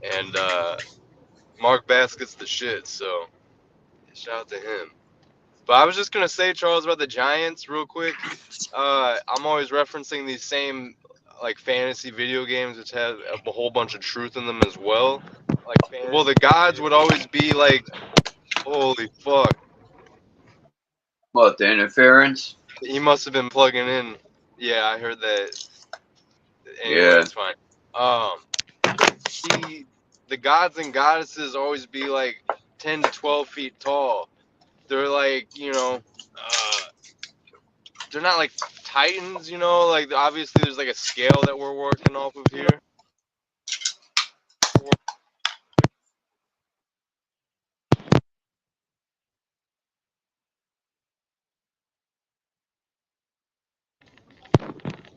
And Mark Basket's the shit, so shout out to him. But I was just going to say, Charles, about the Giants real quick. I'm always referencing these same like fantasy video games which have a whole bunch of truth in them as well. Well, the gods would always be like, holy fuck. What, the interference? He must have been plugging in. Yeah, I heard that. Anyway, Yeah. it's fine. The gods and goddesses always be like 10 to 12 feet tall. They're like, they're not like titans, like obviously there's like a scale that we're working off of here.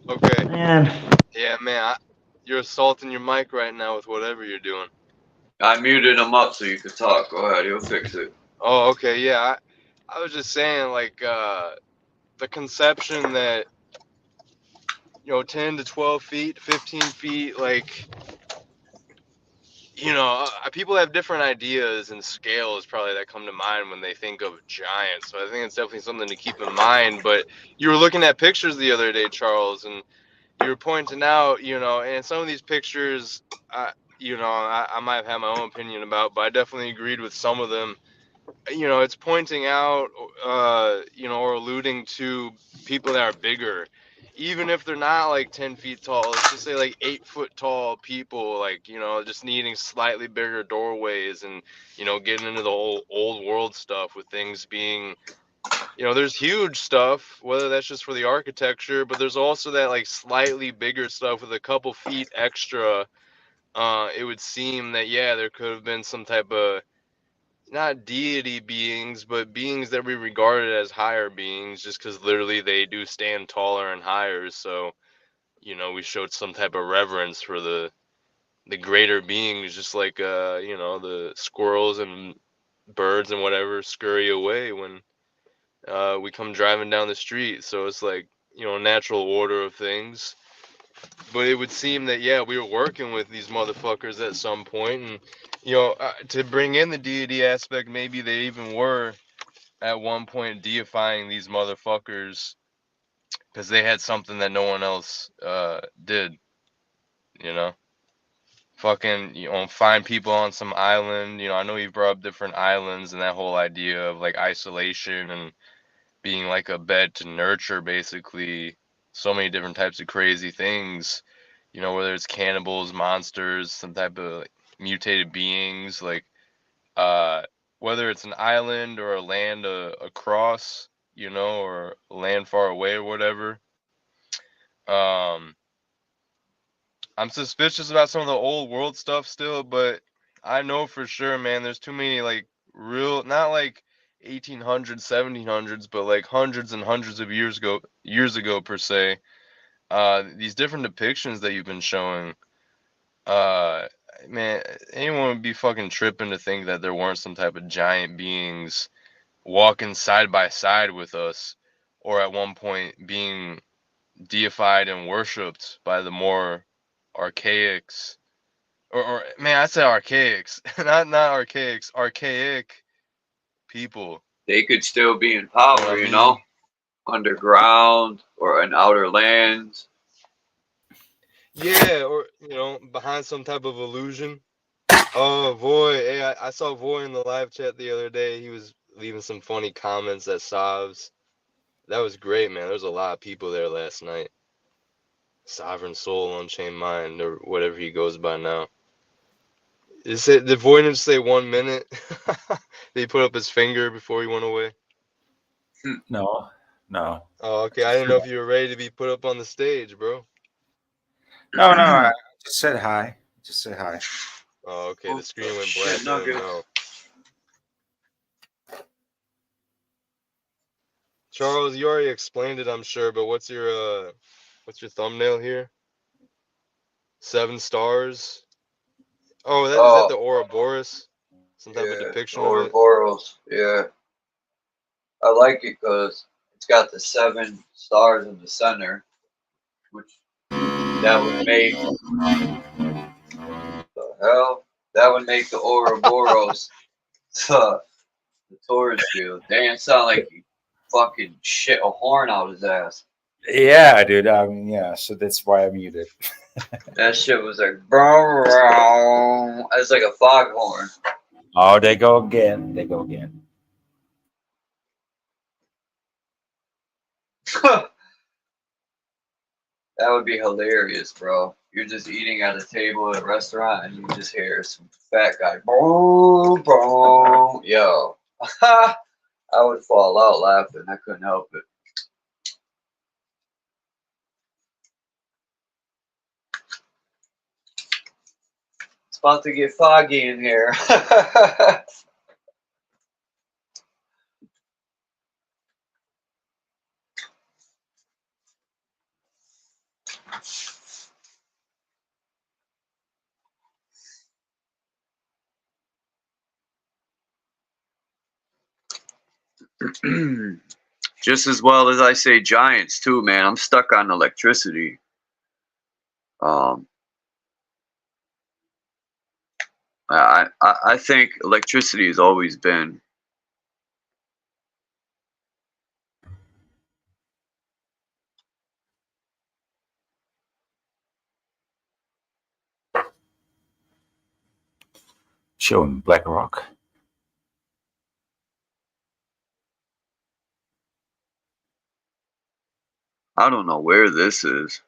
Okay. Man. Yeah, man, you're assaulting your mic right now with whatever you're doing. I muted him up so you could talk. Go ahead, he'll fix it. Oh, okay, yeah. I was just saying, like, the conception that, 10 to 12 feet, 15 feet, like, people have different ideas and scales probably that come to mind when they think of giants. So I think it's definitely something to keep in mind. But you were looking at pictures the other day, Charles, and you were pointing out, and some of these pictures, I might have had my own opinion about, but I definitely agreed with some of them. It's pointing out, or alluding to people that are bigger, even if they're not like 10 feet tall. Let's just say like 8 foot tall people, like, just needing slightly bigger doorways and, getting into the old world stuff with things being, there's huge stuff, whether that's just for the architecture, but there's also that like slightly bigger stuff with a couple feet extra. It would seem that, yeah, there could have been some type of, not deity beings, but beings that we regarded as higher beings, just because literally they do stand taller and higher. So, we showed some type of reverence for the greater beings, just like the squirrels and birds and whatever scurry away when we come driving down the street. So it's like, natural order of things. But it would seem that, yeah, we were working with these motherfuckers at some point, and to bring in the deity aspect, maybe they even were at one point deifying these motherfuckers because they had something that no one else did. Fucking, find people on some island. I know you brought up different islands and that whole idea of like isolation and being like a bed to nurture, basically so many different types of crazy things. Whether it's cannibals, monsters, some type of like, mutated beings, like whether it's an island or a land across, or a land far away or whatever. I'm suspicious about some of the old world stuff still, but I know for sure, man. There's too many like real, not like 1800s, 1700s, but like hundreds and hundreds of years ago per se. These different depictions that you've been showing. Uh, man, anyone would be fucking tripping to think that there weren't some type of giant beings walking side by side with us, or at one point being deified and worshipped by the more archaics. Or man, I said archaics, not archaics, archaic people. They could still be in You know what power, I you mean? know, underground or in outer lands. Yeah, or behind some type of illusion. Oh, Voy, hey, I saw Voy in the live chat the other day. He was leaving some funny comments at Sovs. That was great, man. There was a lot of people there last night. Sovereign Soul, Unchained Mind, or whatever he goes by now. Did Voynich say 1 minute? Did he put up his finger before he went away? No, no. Oh, okay. I didn't know if you were ready to be put up on the stage, bro. No, no. I just said hi. Just say hi. Oh, okay. The screen went Shit, black. I didn't nuggets. know. Charles, you already explained it, I'm sure, but what's your thumbnail here? 7 stars. Oh, is that the Ouroboros? Some type of depiction of it? Ouroboros. Yeah, I like it because it's got the 7 stars in the center, which that would make the hell. That would make the Ouroboros the tourist field. Damn, sound like he fucking shit a horn out his ass. Yeah, dude. I mean, yeah. So that's why I muted. That shit was like, bro. It's like a foghorn. Oh, they go again. They go again. That would be hilarious, bro. You're just eating at a table at a restaurant and you just hear some fat guy, boom, boom. Yo, I would fall out laughing. I couldn't help it. It's about to get foggy in here. Just as well as I say giants too, man. I'm stuck on electricity. I think electricity has always been Showing Black Rock. I don't know where this is.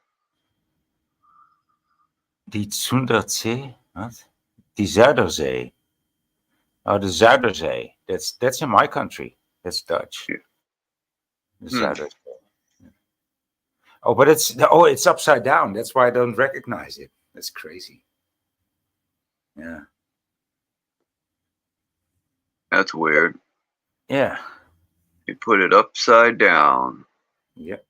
Die Zuiderzee? What? Die Zuiderzee. Oh, the Zuiderzee. That's in my country. That's Dutch. The Zuiderzee. Oh, but it's upside down. That's why I don't recognize it. That's crazy. Yeah. That's weird. Yeah. You put it upside down. Yep.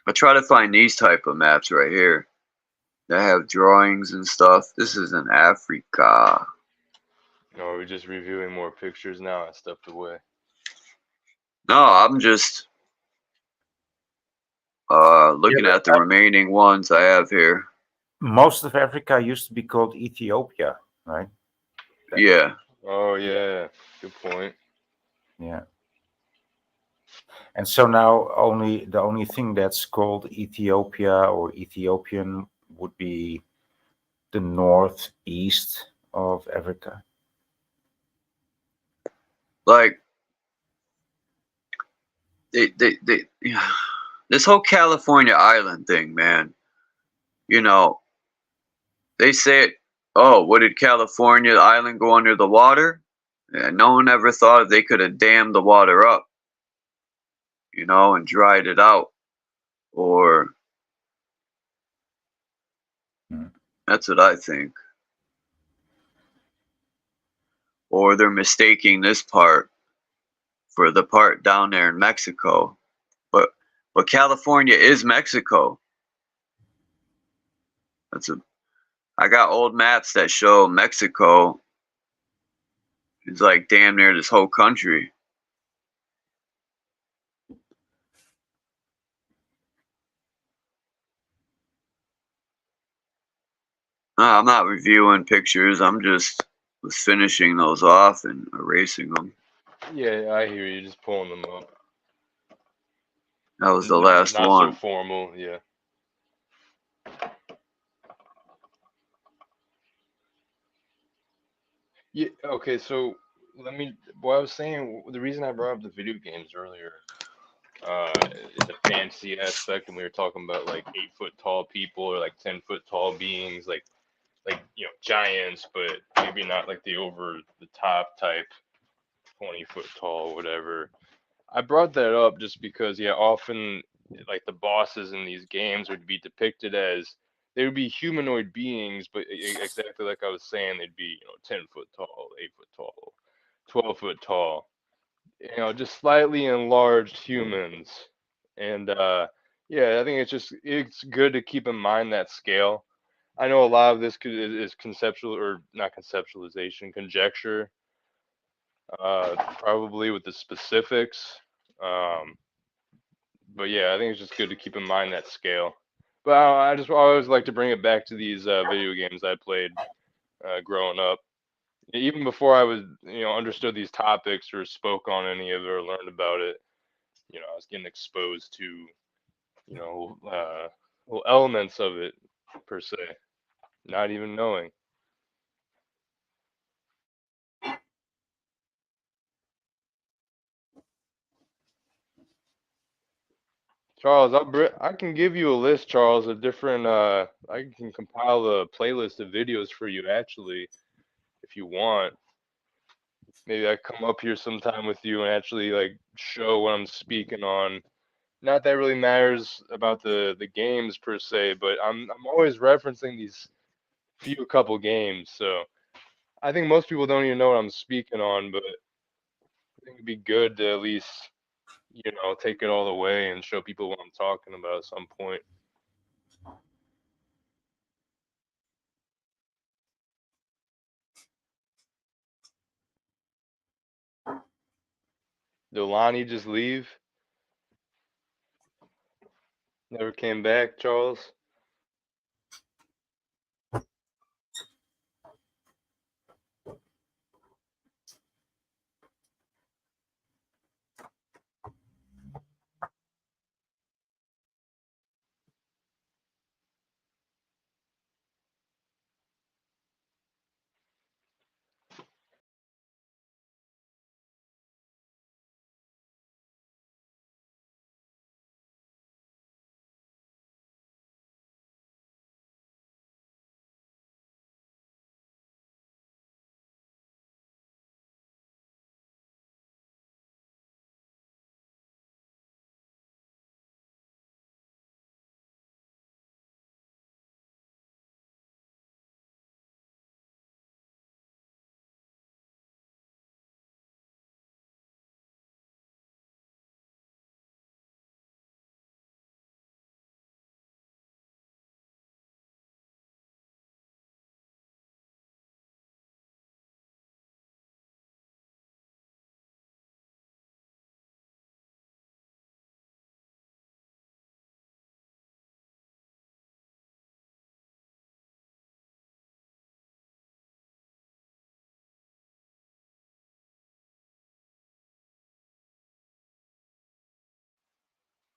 I try to find these type of maps right here that have drawings and stuff. This is in Africa. No, we're just reviewing more pictures now. I stepped away. No, I'm just looking at the remaining ones I have here. Most of Africa used to be called Ethiopia, right? Yeah. Oh yeah, good point. Yeah. And so now the only thing that's called Ethiopia or Ethiopian would be the northeast of Africa. Like they this whole California island thing, man. You know, they said, oh, what did California island go under the water? And no one ever thought they could have dammed the water up, you know, and dried it out. Or That's what I think. Or they're mistaking this part for the part down there in Mexico. But California is Mexico. I got old maps that show Mexico is like damn near this whole country. I'm not reviewing pictures. I'm just finishing those off and erasing them. Yeah, I hear you. Just pulling them up. That was the last Not one. so formal, yeah. Yeah. Okay. So what I was saying, the reason I brought up the video games earlier, the fantasy aspect, and we were talking about like 8 foot tall people or like 10 foot tall beings, like giants, but maybe not like the over the top type, 20 foot tall, whatever. I brought that up just because, yeah, often like the bosses in these games would be depicted as they would be humanoid beings, but exactly like I was saying, they'd be 10 foot tall, 8 foot tall, 12 foot tall, just slightly enlarged humans. And yeah, I think it's good to keep in mind that scale. I know a lot of this is conceptual, or not conceptualization, conjecture, probably with the specifics. Um, but yeah, I think it's just good to keep in mind that scale. But I always like to bring it back to these video games I played growing up. Even before I was, understood these topics or spoke on any of it or learned about it, I was getting exposed to, little elements of it per se, not even knowing. Charles, I can give you a list, Charles, of different. I can compile a playlist of videos for you, actually, if you want. Maybe I come up here sometime with you and actually like show what I'm speaking on. Not that really matters about the games per se, but I'm always referencing these couple games. So I think most people don't even know what I'm speaking on, but I think it'd be good to at least take it all the way and show people what I'm talking about at some point. Did Lonnie just leave? Never came back, Charles?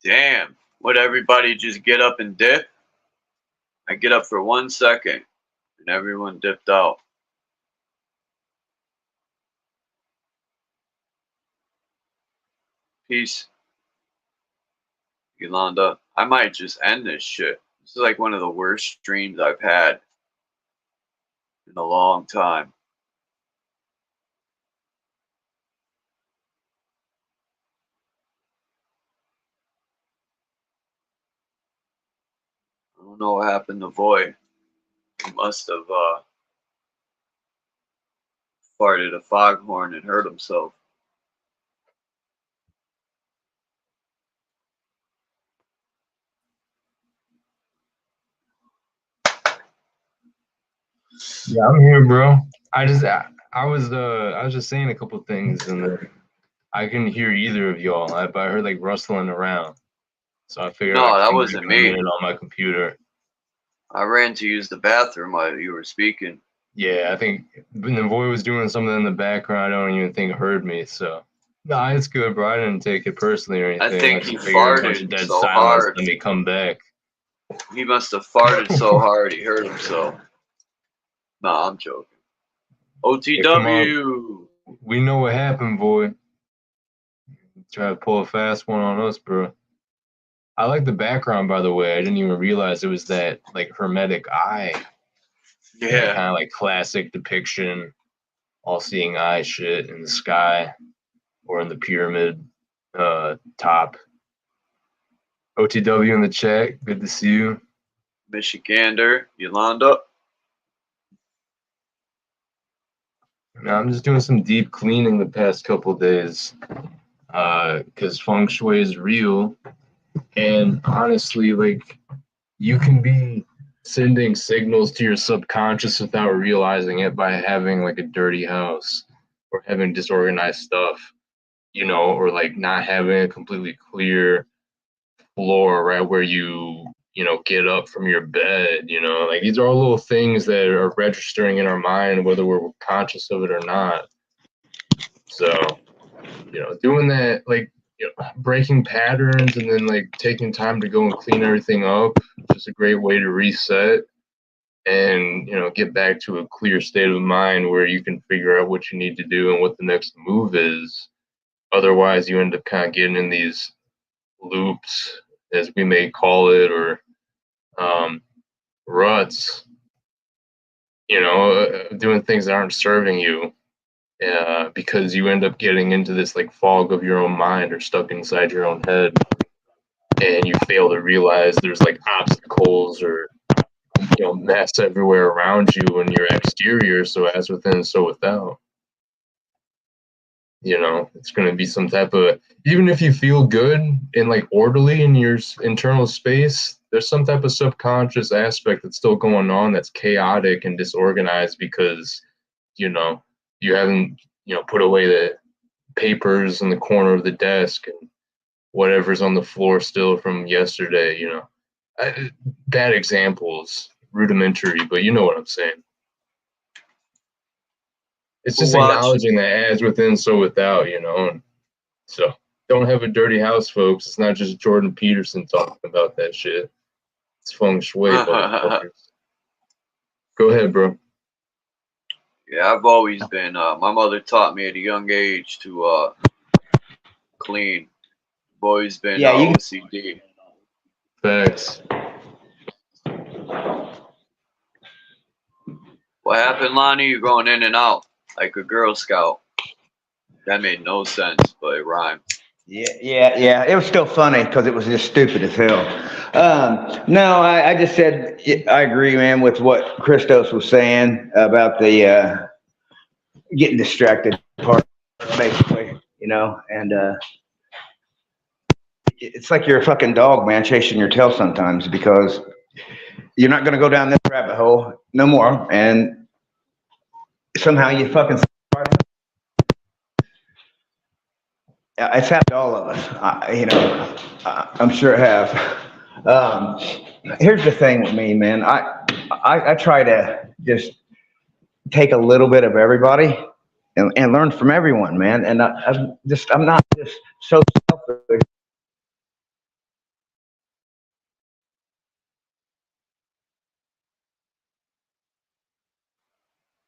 Damn. Would everybody just get up and dip? I get up for 1 second and everyone dipped out. Peace, Yolanda. I might just end this shit. This is like one of the worst streams I've had in a long time. I don't know what happened to Void. He must have farted a foghorn and hurt himself. Yeah, I'm here, bro. I was just saying a couple things, and then I couldn't hear either of y'all. I heard like rustling around, so I figured No, I'd that come wasn't back in a me. minute on my computer. I ran to use the bathroom while you were speaking. Yeah, I think when the boy was doing something in the background, I don't even think heard me. So, no, it's good, bro. I didn't take it personally or I anything. I think he just figured a bunch of farted dead so silence. hard. Let me come back. He must have farted so hard he hurt himself. Nah, I'm joking. Yeah, come on. OTW. We know what happened, boy. Try to pull a fast one on us, bro. I like the background, by the way. I didn't even realize it was that like hermetic eye. Yeah. Kind of like classic depiction, all-seeing eye shit in the sky or in the pyramid top. OTW in the chat. Good to see you. Michigander, Yolanda. Now I'm just doing some deep cleaning the past couple days because feng shui is real. And honestly, like, you can be sending signals to your subconscious without realizing it by having like a dirty house or having disorganized stuff, you know, or like not having a completely clear floor right where you know, get up from your bed, you know, like these are all little things that are registering in our mind, whether we're conscious of it or not. So, you know, doing that, like, you know, breaking patterns and then like taking time to go and clean everything up, just a great way to reset and, you know, get back to a clear state of mind where you can figure out what you need to do and what the next move is. Otherwise, you end up kind of getting in these loops, as we may call it, or ruts, you know, doing things that aren't serving you because you end up getting into this like fog of your own mind or stuck inside your own head, and you fail to realize there's like obstacles or, you know, mess everywhere around you in your exterior. So as within, so without. You know, it's going to be some type of, even if you feel good and like orderly in your internal space, there's some type of subconscious aspect that's still going on that's chaotic and disorganized because, you know, you haven't, you know, put away the papers in the corner of the desk and whatever's on the floor still from yesterday, you know. Bad examples, rudimentary, but you know what I'm saying. It's just acknowledging that as within, so without, you know. And so don't have a dirty house, folks. It's not just Jordan Peterson talking about that shit. It's feng shui, motherfuckers. Go ahead, bro. Yeah, I've always been, my mother taught me at a young age to clean. I've always been OCD. Facts. What happened, Lonnie? You're going in and out like a Girl Scout. That made no sense, but it rhymed. Yeah. It was still funny because it was just stupid as hell. No, I just said I agree, man, with what Christos was saying about the getting distracted part, basically, you know. And it's like you're a fucking dog, man, chasing your tail sometimes because you're not going to go down this rabbit hole no more, and somehow you fucking. It's happened to all of us, you know. I'm sure it have. Here's the thing with me, man. I try to just take a little bit of everybody and learn from everyone, man. And I'm not just so selfish.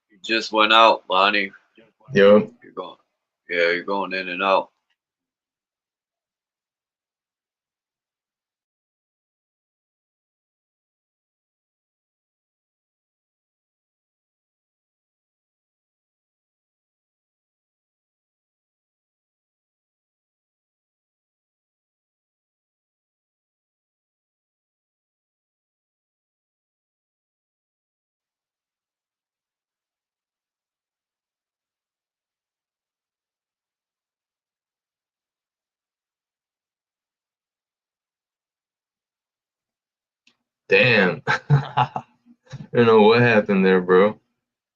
You just went out, Lonnie. Yo. You're going in and out. Damn. I don't know what happened there, bro.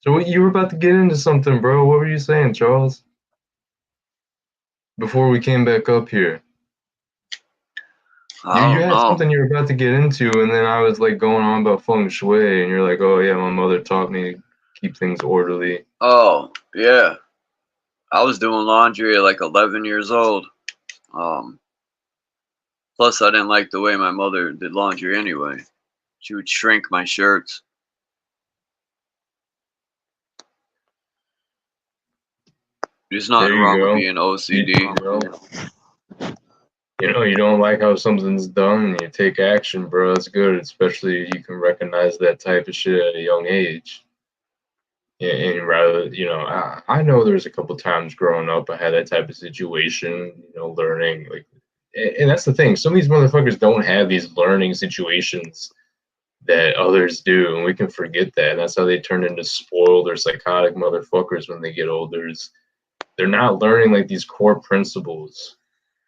So what, you were about to get into something, bro. What were you saying, Charles? Before we came back up here. You had something you were about to get into, and then I was like going on about feng shui, and you're like, oh yeah, my mother taught me to keep things orderly. Oh, yeah. I was doing laundry at like 11 years old. Plus, I didn't like the way my mother did laundry anyway. She would shrink my shirts. There's nothing wrong with being OCD. You know, you don't like how something's done, and you take action, bro. That's good, especially if you can recognize that type of shit at a young age. And rather, you know, I know there's a couple times growing up I had that type of situation, you know, learning, like, and that's the thing. Some of these motherfuckers don't have these learning situations that others do, and we can forget that. And that's how they turn into spoiled or psychotic motherfuckers when they get older. They're not learning like these core principles,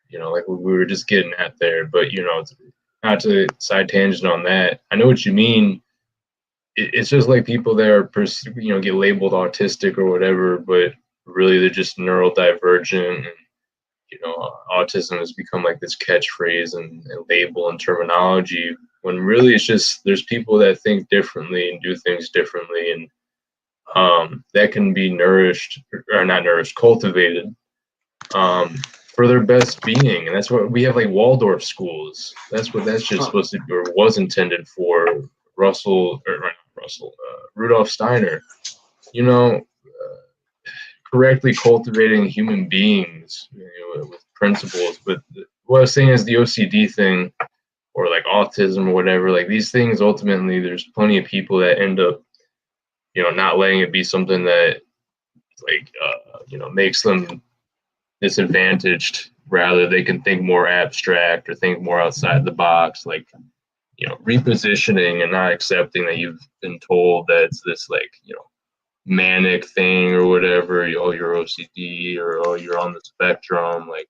you know, like we were just getting at there. But, you know, not to side tangent on that, I know what you mean. It's just like people that are, you know, get labeled autistic or whatever, but really they're just neurodivergent. And, you know, autism has become like this catchphrase and label and terminology, when really it's just there's people that think differently and do things differently, and that can be nourished, or not nourished, cultivated for their best being. And that's what we have, like Waldorf schools. That's what that shit's supposed to be, or was intended for. Rudolf Steiner, you know, correctly cultivating human beings, you know, with principles. But what I was saying is the OCD thing, or like autism or whatever, like these things, ultimately there's plenty of people that end up, you know, not letting it be something that like you know, makes them disadvantaged. Rather, they can think more abstract or think more outside the box, like, you know, repositioning and not accepting that you've been told that it's this, like, you know, manic thing or whatever. Oh, you're OCD, or oh, you're on the spectrum. Like,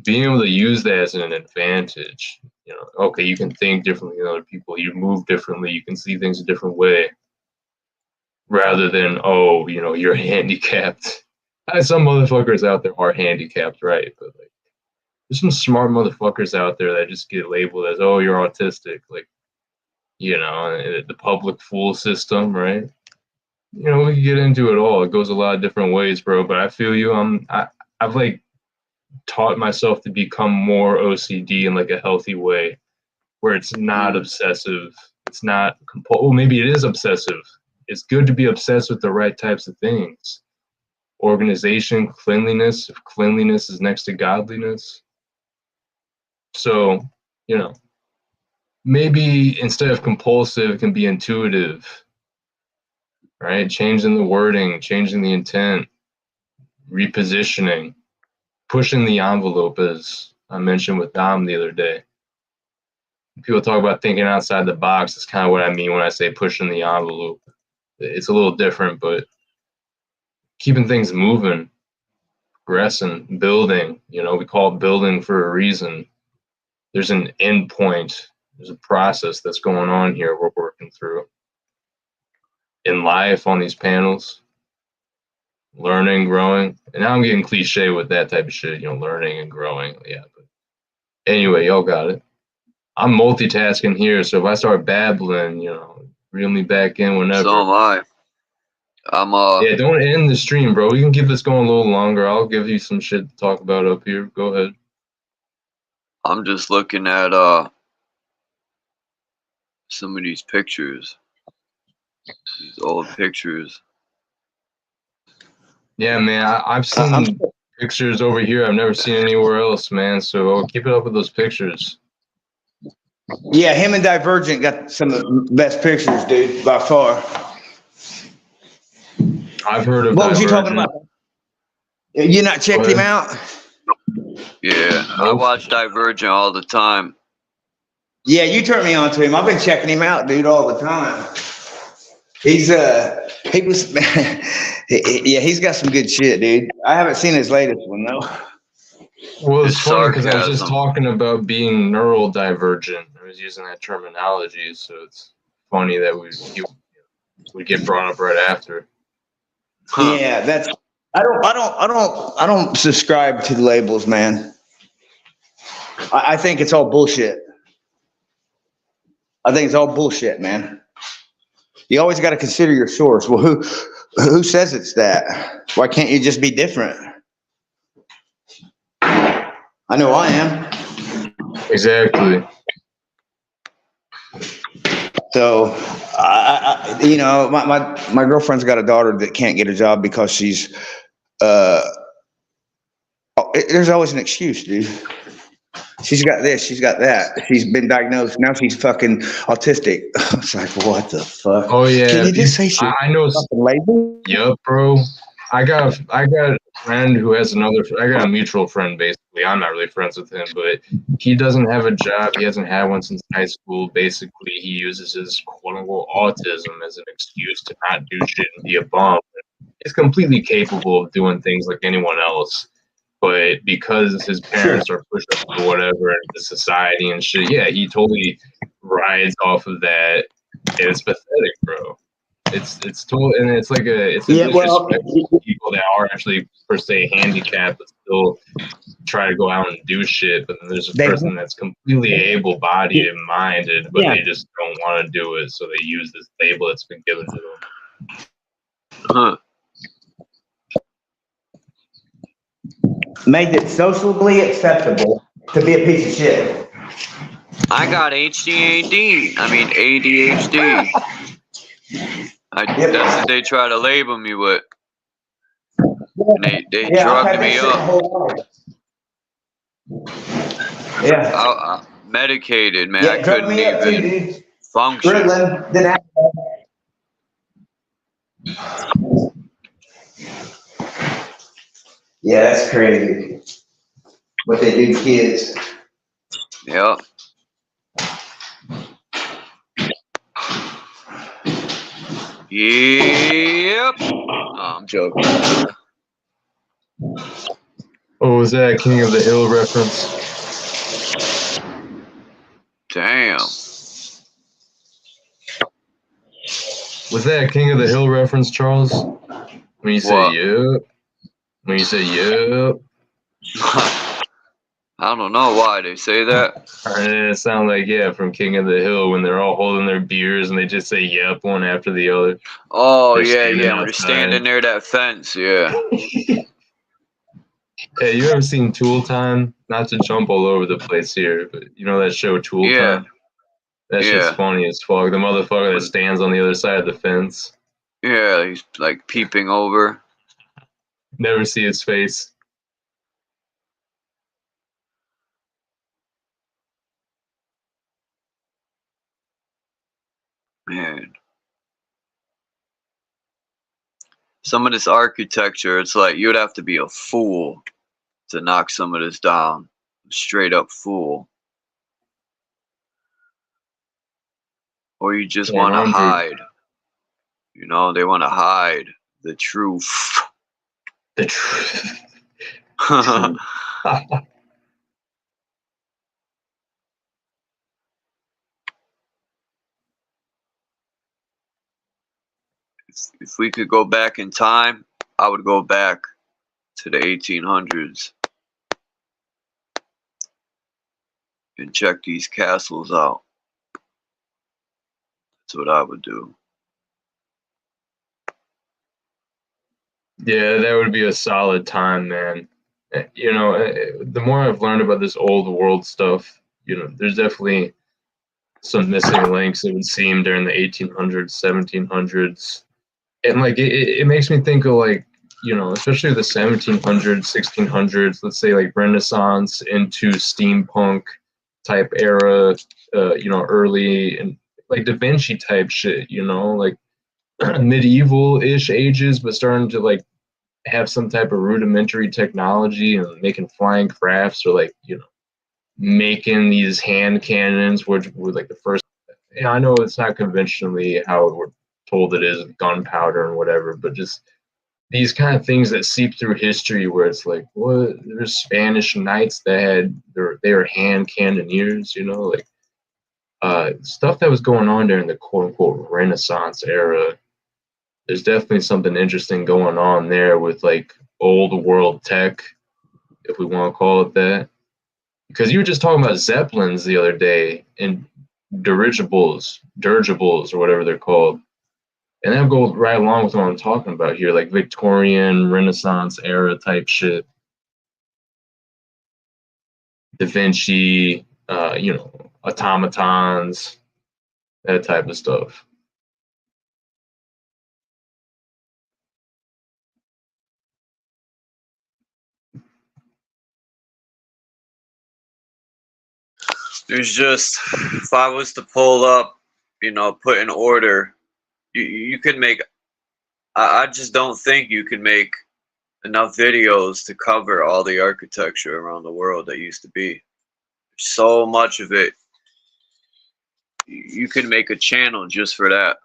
being able to use that as an advantage. You know, okay, you can think differently than other people. You move differently. You can see things a different way. Rather than, oh, you know, you're handicapped. Some motherfuckers out there are handicapped, right? But like, there's some smart motherfuckers out there that just get labeled as, oh, you're autistic. Like, you know, the public fool system, right? You know, we can get into it all. It goes a lot of different ways, bro. But I feel you. I've like taught myself to become more OCD in like a healthy way, where it's not obsessive. It's not well, maybe it is obsessive. It's good to be obsessed with the right types of things. Organization, cleanliness. If cleanliness is next to godliness. So, you know, maybe instead of compulsive, it can be intuitive, right? Changing the wording, changing the intent, repositioning, pushing the envelope, as I mentioned with Dom the other day. People talk about thinking outside the box. That's kind of what I mean when I say pushing the envelope. It's a little different, but keeping things moving, progressing, building. You know, we call it building for a reason. There's an end point. There's a process that's going on here we're working through. In life, on these panels, learning, growing. And now I'm getting cliche with that type of shit, you know, learning and growing. Yeah, but anyway, y'all got it. I'm multitasking here, so if I start babbling, you know, reel me back in whenever. So am I. Yeah, don't end the stream, bro. We can keep this going a little longer. I'll give you some shit to talk about up here. Go ahead. I'm just looking at some of these pictures. These old pictures. Yeah, man, I've seen pictures over here I've never seen anywhere else, man. So keep it up with those pictures. Yeah, him and Divergent got some of the best pictures, dude, by far. I've heard of What was you talking Divergent. about? You not checked him out? Yeah, I watch Divergent all the time. Yeah, you turned me on to him. I've been checking him out, dude, all the time. He's he's got some good shit, dude. I haven't seen his latest one though. Well, it's funny because I was just talking about being neurodivergent. was using that terminology, so it's funny that he would get brought up right after. Yeah, that's. I don't subscribe to the labels, man. I think it's all bullshit. I think it's all bullshit, man. You always got to consider your source. Well, who says it's that? Why can't you just be different? I know I am. Exactly. So, you know, my girlfriend's got a daughter that can't get a job because she's, there's always an excuse, dude. She's got this, she's got that. She's been diagnosed. Now she's fucking autistic. It's like, what the fuck? Oh yeah. Can you just say shit? I know. Label? Yep, bro. I got a friend who has I got a mutual friend, basically. I'm not really friends with him, but he doesn't have a job. He hasn't had one since high school. Basically, he uses his quote-unquote autism as an excuse to not do shit and be a bum. He's completely capable of doing things like anyone else. But because his parents are pushed up or whatever in the society and shit, yeah, he totally rides off of that. And it's pathetic, bro. It's total, and it's like it's a disrespect to people that are actually per se handicapped but still try to go out and do shit. But then there's a person that's completely able-bodied and minded, but they just don't want to do it, so they use this label that's been given to them. Huh. Made it socially acceptable to be a piece of shit. I got ADHD. That's what they try to label me with. They drugged me up. Yeah. Medicated, man. I couldn't even function. Yeah, that's crazy. What they do to kids. Yep. Yep. Oh, I'm joking. Oh, was that a King of the Hill reference? Damn. Was that a King of the Hill reference, Charles? When you say yep. When you say yep. I don't know why they say that. It sounds like, yeah, from King of the Hill when they're all holding their beers and they just say yep one after the other. Oh, yeah. When they're standing near that fence, yeah. Hey, you ever seen Tool Time? Not to jump all over the place here, but you know that show Tool Time? That shit's funny as fuck. The motherfucker that stands on the other side of the fence. Yeah, he's like peeping over. Never see his face. Man. Some of this architecture, it's like you'd have to be a fool to knock some of this down. Straight up fool. Or you just want to hide. You know, they want to hide the truth. The truth. If we could go back in time, I would go back to the 1800s and check these castles out. That's what I would do. Yeah, that would be a solid time, man. You know, the more I've learned about this old world stuff, you know, there's definitely some missing links, it would seem, during the 1800s, 1700s. And, like, it makes me think of, like, you know, especially the 1700s, 1600s, let's say, like, Renaissance into steampunk type era, you know, early, and, like, Da Vinci type shit, you know, like, medieval-ish ages, but starting to, like, have some type of rudimentary technology and making flying crafts, or, like, you know, making these hand cannons, which were like the first. You know, I know it's not conventionally how we're told it is, gunpowder and whatever, but just these kind of things that seep through history, where it's like, what? There's Spanish knights that had they were hand cannoneers, you know, like stuff that was going on during the quote unquote Renaissance era. There's definitely something interesting going on there with like old world tech, if we want to call it that. Because you were just talking about Zeppelins the other day and dirigibles, or whatever they're called. And that goes right along with what I'm talking about here, like Victorian, Renaissance era type shit. Da Vinci, automatons, that type of stuff. There's just, if I was to pull up, put in order, you could make, I just don't think you can make enough videos to cover all the architecture around the world that used to be. So much of it, you could make a channel just for that.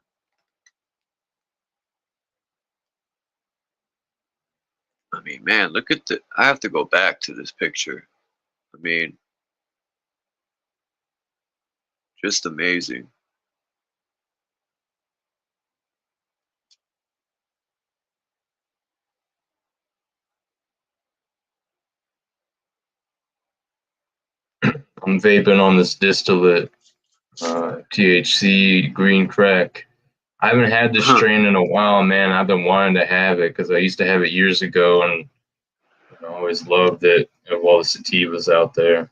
I mean, man, look at I have to go back to this picture. I mean, just amazing. I'm vaping on this distillate, THC green crack. I haven't had this strain in a while, man. I've been wanting to have it because I used to have it years ago, and I always loved it of all the sativas out there.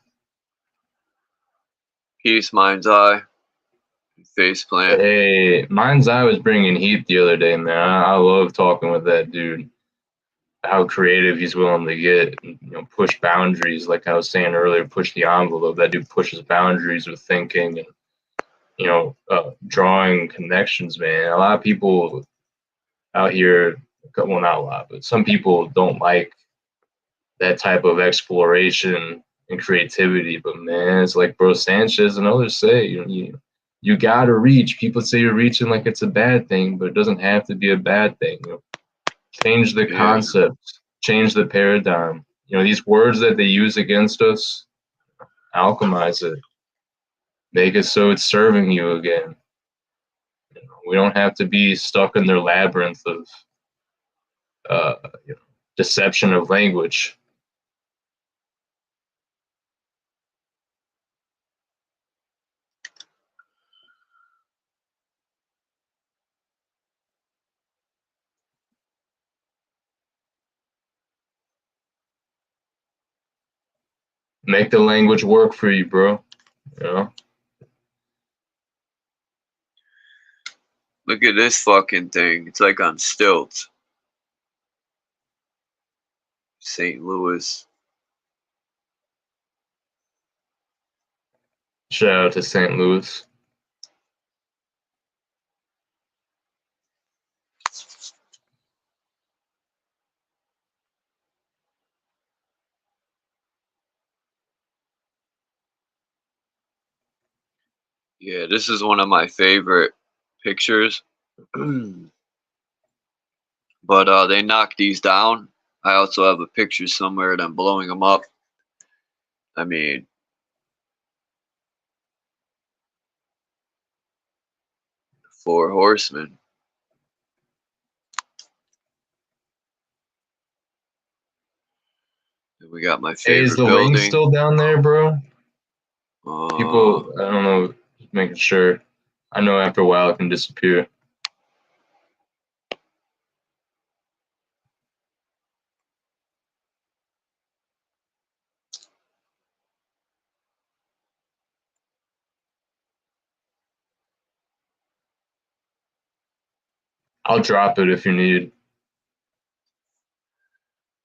Peace, Mind's Eye. Face plant. Hey, Mind's Eye was bringing heat the other day, man. I love talking with that dude. How creative he's willing to get, push boundaries. Like I was saying earlier, push the envelope. That dude pushes boundaries with thinking and, drawing connections, man. A lot of people out here, well, not a lot, but some people don't like that type of exploration and creativity. But man, it's like Bro Sanchez and others say, you gotta reach. People say you're reaching like it's a bad thing, but it doesn't have to be a bad thing. Change the concept, change the paradigm. These words that they use against us, alchemize it, make it so it's serving you again. We don't have to be stuck in their labyrinth of deception of language. Make the language work for you, bro. Look at this fucking thing. It's like on stilts. St. Louis. Shout out to St. Louis. Yeah, this is one of my favorite pictures. But they knocked these down. I also have a picture somewhere of them blowing them up. I mean, Four Horsemen. And we got my favorite Hey, is the building. link still down there, bro? People, I don't know, just making sure. I know after a while it can disappear. I'll drop it if you need.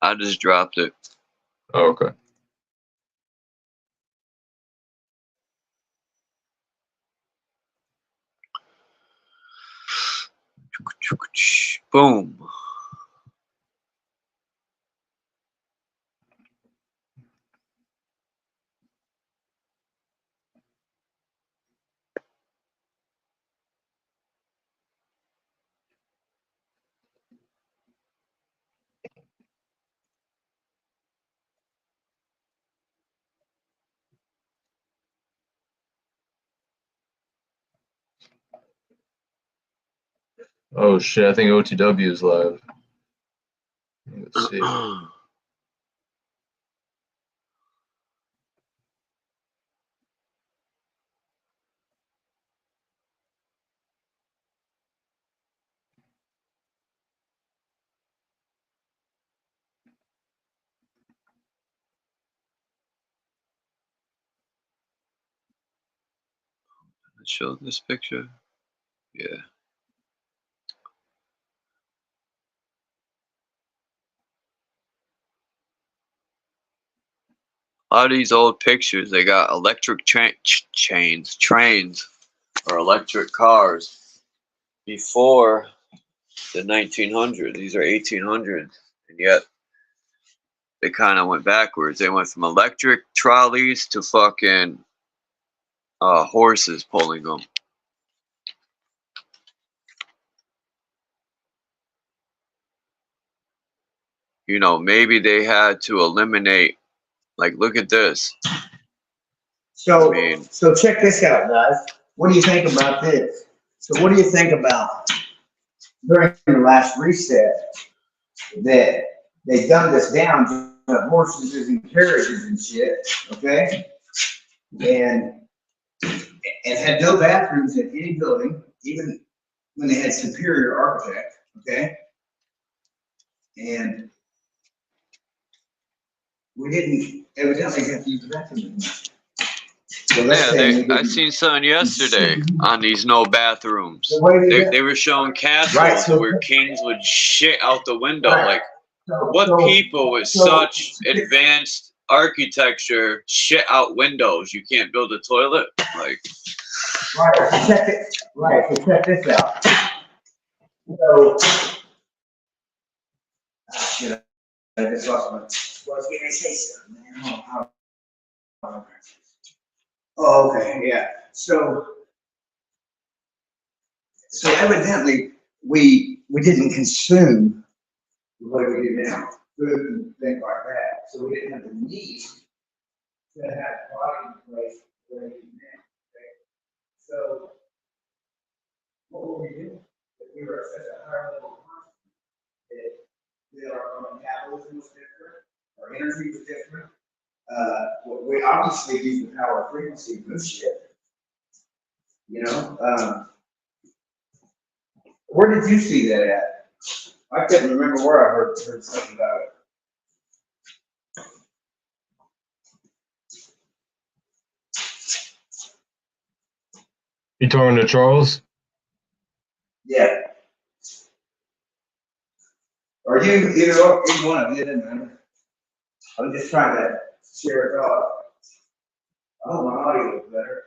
I just dropped it. Oh, okay. Boom. Oh shit, I think OTW is live. Let's see. Let's show this picture. Yeah. A lot of these old pictures, they got electric trains, or electric cars before the 1900s. These are 1800s, and yet they kind of went backwards. They went from electric trolleys to fucking horses pulling them. You know, maybe they had to eliminate. Like, look at this. So, I mean, so check this out, guys. What do you think about this? So what do you think about during the last reset that they dumbed us down to horses and carriages and shit, okay? And had no bathrooms in any building, even when they had superior architect, okay? And we didn't evidently have to use the bathroom. So yeah, I seen something yesterday on these no bathrooms. They were showing castles where kings would shit out the window. Like, what people with such advanced architecture shit out windows? You can't build a toilet? Like, so check this out. So, I just lost my. Well, I was gonna say something, man. Oh, okay, yeah. So evidently we didn't consume what we do now, food and things like that. So we didn't have the need to have body in place the way we do now. Okay? So what were we doing? We were at such a higher level of consciousness that our metabolism was different, our energy was different. We obviously use the power of frequency to move shit. You know, where did you see that at? I couldn't remember where I heard something about it. You talking to Charles? Yeah. Or either one of you, didn't matter. I'm just trying to share a thought. Oh, my audio is better.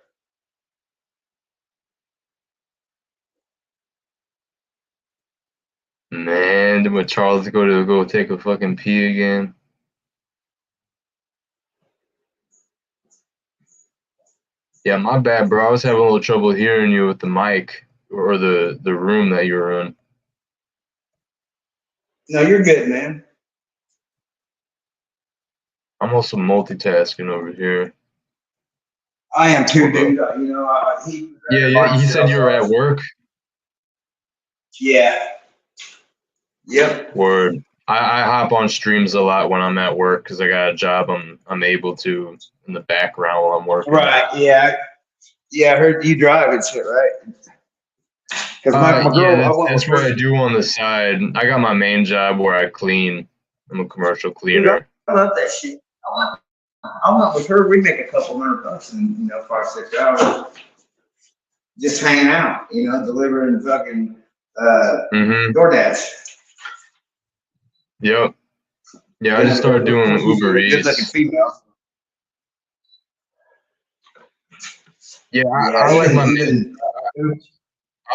Man, did my Charles go take a fucking pee again? Yeah, my bad, bro. I was having a little trouble hearing you with the mic or the room that you were in. No, you're good, man. I'm also multitasking over here. I am too, dude. You know, Yeah, he said you were at work. Yeah. Yep. Word. I hop on streams a lot when I'm at work because I got a job I'm able to in the background while I'm working. Right. Yeah. Yeah, I heard you drive and shit, right? That's what I do on the side. I got my main job where I clean. I'm a commercial cleaner. Dude, I love that shit. I went with her. We make a couple $100 in 5-6 hours, just hanging out. Delivering fucking DoorDash. Yep. Yeah, I just started doing Uber Eats. Good looking female. Yeah, I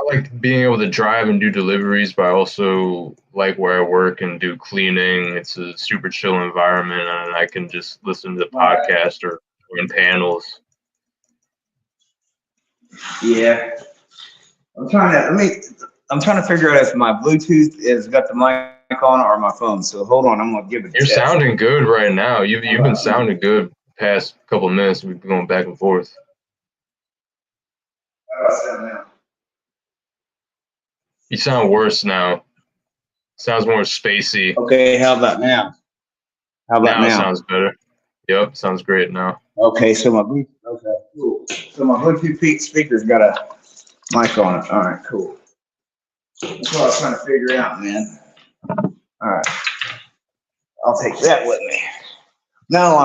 like being able to drive and do deliveries, but I also like where I work and do cleaning. It's a super chill environment, and I can just listen to the podcast or in panels. Yeah, I'm trying to figure out if my Bluetooth has got the mic on or my phone. So hold on, I'm gonna give it. You're sounding good right now. You've been sounding good past couple of minutes. We've been going back and forth. How do I sound now? You sound worse now. Sounds more spacey. Okay, how about now? How about Now it now? sounds better. Yep, sounds great now. Okay, so my cool. So my Bluetooth speaker's got a mic on it. All right, cool. That's what I was trying to figure out, man. All right, I'll take that with me. No,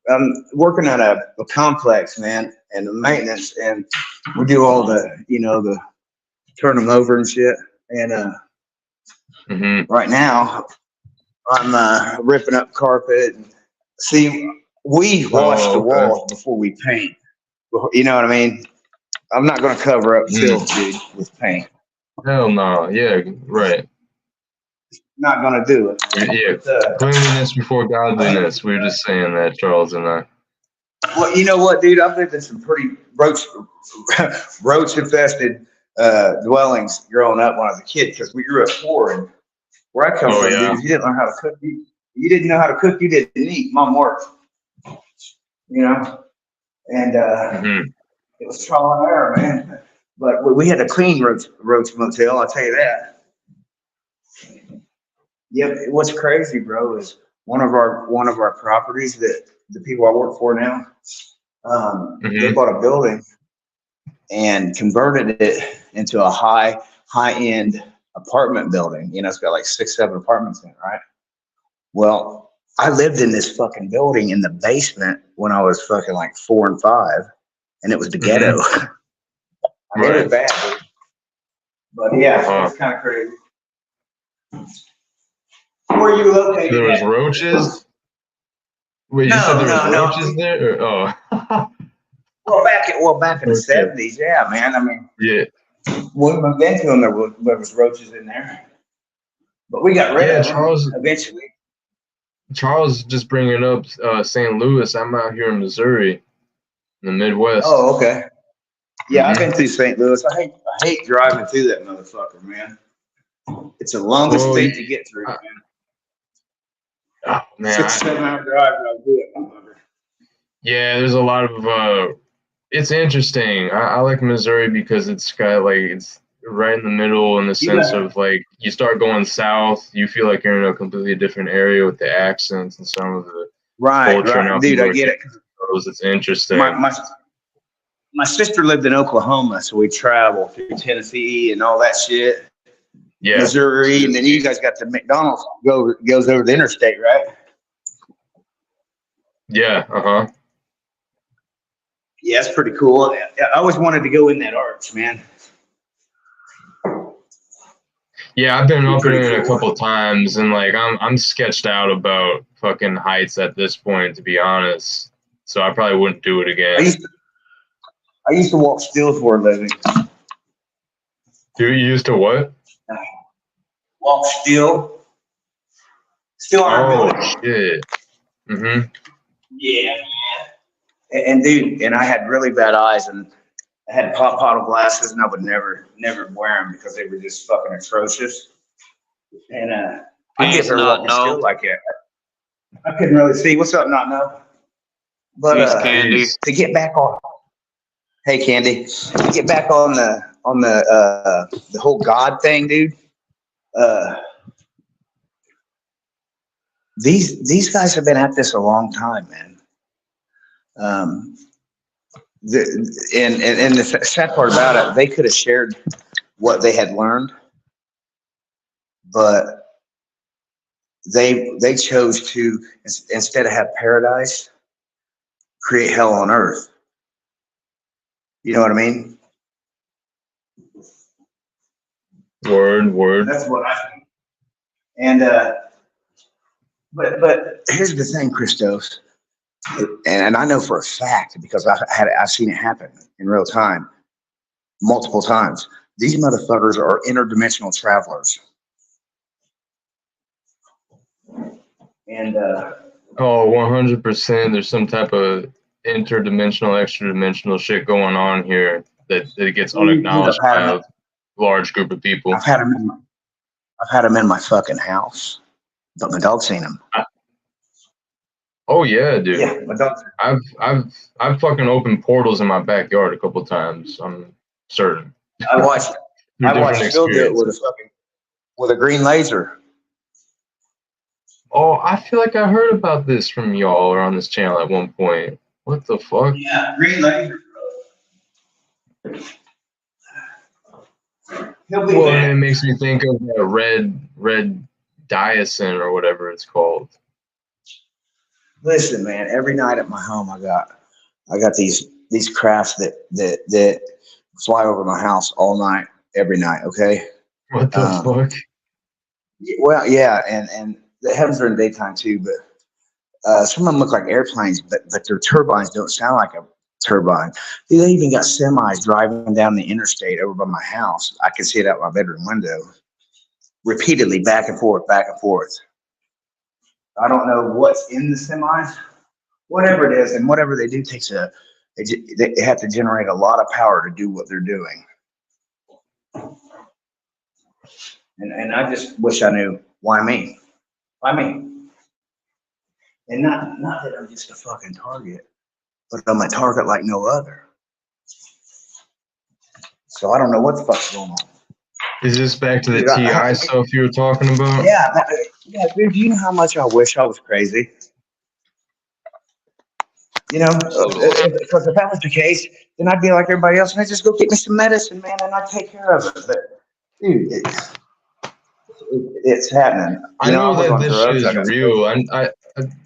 I'm working at a complex, man, and the maintenance, and we do all the, the turn them over and shit. And right now, I'm ripping up carpet. See, we wash the walls before we paint. You know what I mean? I'm not going to cover up filth, dude, with paint. Hell no. Yeah, right. Not going to do it. Yeah, cleanliness before godliness. We were just saying that, Charles and I. Well, you know what, dude? I've lived in some pretty roach infested dwellings growing up when I was a kid, because we grew up poor, and where I come from, dude, if you didn't learn how to cook, you didn't know how to cook, you didn't eat. Mom worked, and it was trial and error, man. But we had a clean roach motel, I'll tell you that. Yeah, what's crazy, bro, is one of our properties that the people I work for now, they bought a building and converted it into a high-end apartment building. It's got like 6-7 apartments in it, right? Well, I lived in this fucking building in the basement when I was fucking like 4 and 5, and it was the ghetto. I mean, it was bad, dude. But yeah, it's kind of crazy. Where are you located? There was roaches? Wait, you said there was roaches there? Or, Well, back in the 70s, yeah, man. I mean, when we moved into them, there was roaches in there. But we got rid of them eventually. Charles just bringing up St. Louis. I'm out here in Missouri, in the Midwest. Oh, okay. Yeah, I've been through St. Louis. I hate driving through that motherfucker, man. It's the longest state to get through, man. Oh, man. 6 or 7 hour drive, and I'll do it. Yeah, there's a lot of it's interesting. I like Missouri because it's got it's right in the middle in the sense of you start going south, you feel like you're in a completely different area with the accents and some of the culture. Right. Dude, I get it. It's interesting. My sister lived in Oklahoma, so we traveled through Tennessee and all that shit. Yeah, Missouri, and then you guys got the McDonald's goes over the interstate, right? Yeah, Yeah, it's pretty cool. I always wanted to go in that arch, man. Yeah, I've been up in it a couple times, and I'm sketched out about fucking heights at this point, to be honest. So I probably wouldn't do it again. I used to walk still for a living. You used to what? Walk still. Still on building. Shit. Yeah, man. And dude, I had really bad eyes, and I had pop bottle glasses, and I would never wear them because they were just fucking atrocious. And I get there walking still like that. I couldn't really see. What's up, not know? But Candy. To get back on. Hey, Candy. To get back on the whole God thing, dude. These guys have been at this a long time, man. And the sad part about it, they could have shared what they had learned, but they chose to, instead of have paradise, create hell on earth. You know what I mean? Word. That's what I think. And but here's the thing, Christos, and I know for a fact because I've seen it happen in real time, multiple times. These motherfuckers are interdimensional travelers. And 100%. There's some type of interdimensional, extra-dimensional shit going on here that gets unacknowledged by a large group of people. I've had them in my fucking house, but my dog's seen them. Oh yeah, dude. Yeah, my dog. I've fucking opened portals in my backyard a couple times. I'm certain. I watched Through I different watched Phil do it with experiences. a green laser. Oh, I feel like I heard about this from y'all or on this channel at one point. What the fuck? Yeah, green laser. He'll be Well, back. and it makes me think of that red diacin or whatever it's called. Listen, man. Every night at my home, I got these crafts that fly over my house all night, every night. Okay. What the fuck? Well, yeah, and the heavens are in daytime too, but some of them look like airplanes, but their turbines don't sound like a turbine. Dude, they even got semis driving down the interstate over by my house. I can see it out my bedroom window, repeatedly back and forth, back and forth. I don't know what's in the semis, whatever it is, and whatever they do takes they have to generate a lot of power to do what they're doing. And I just wish I knew why me. Why me? And not that I'm just a fucking target, but I'm a target like no other. So I don't know what the fuck's going on. Is this back to the TI stuff you were talking about? Yeah, dude, do you know how much I wish I was crazy? You know, because if that was the case, then I'd be like everybody else, and I'd just go get me some medicine, man, and I'd take care of it. But, dude, it's happening. I know that this shit is real.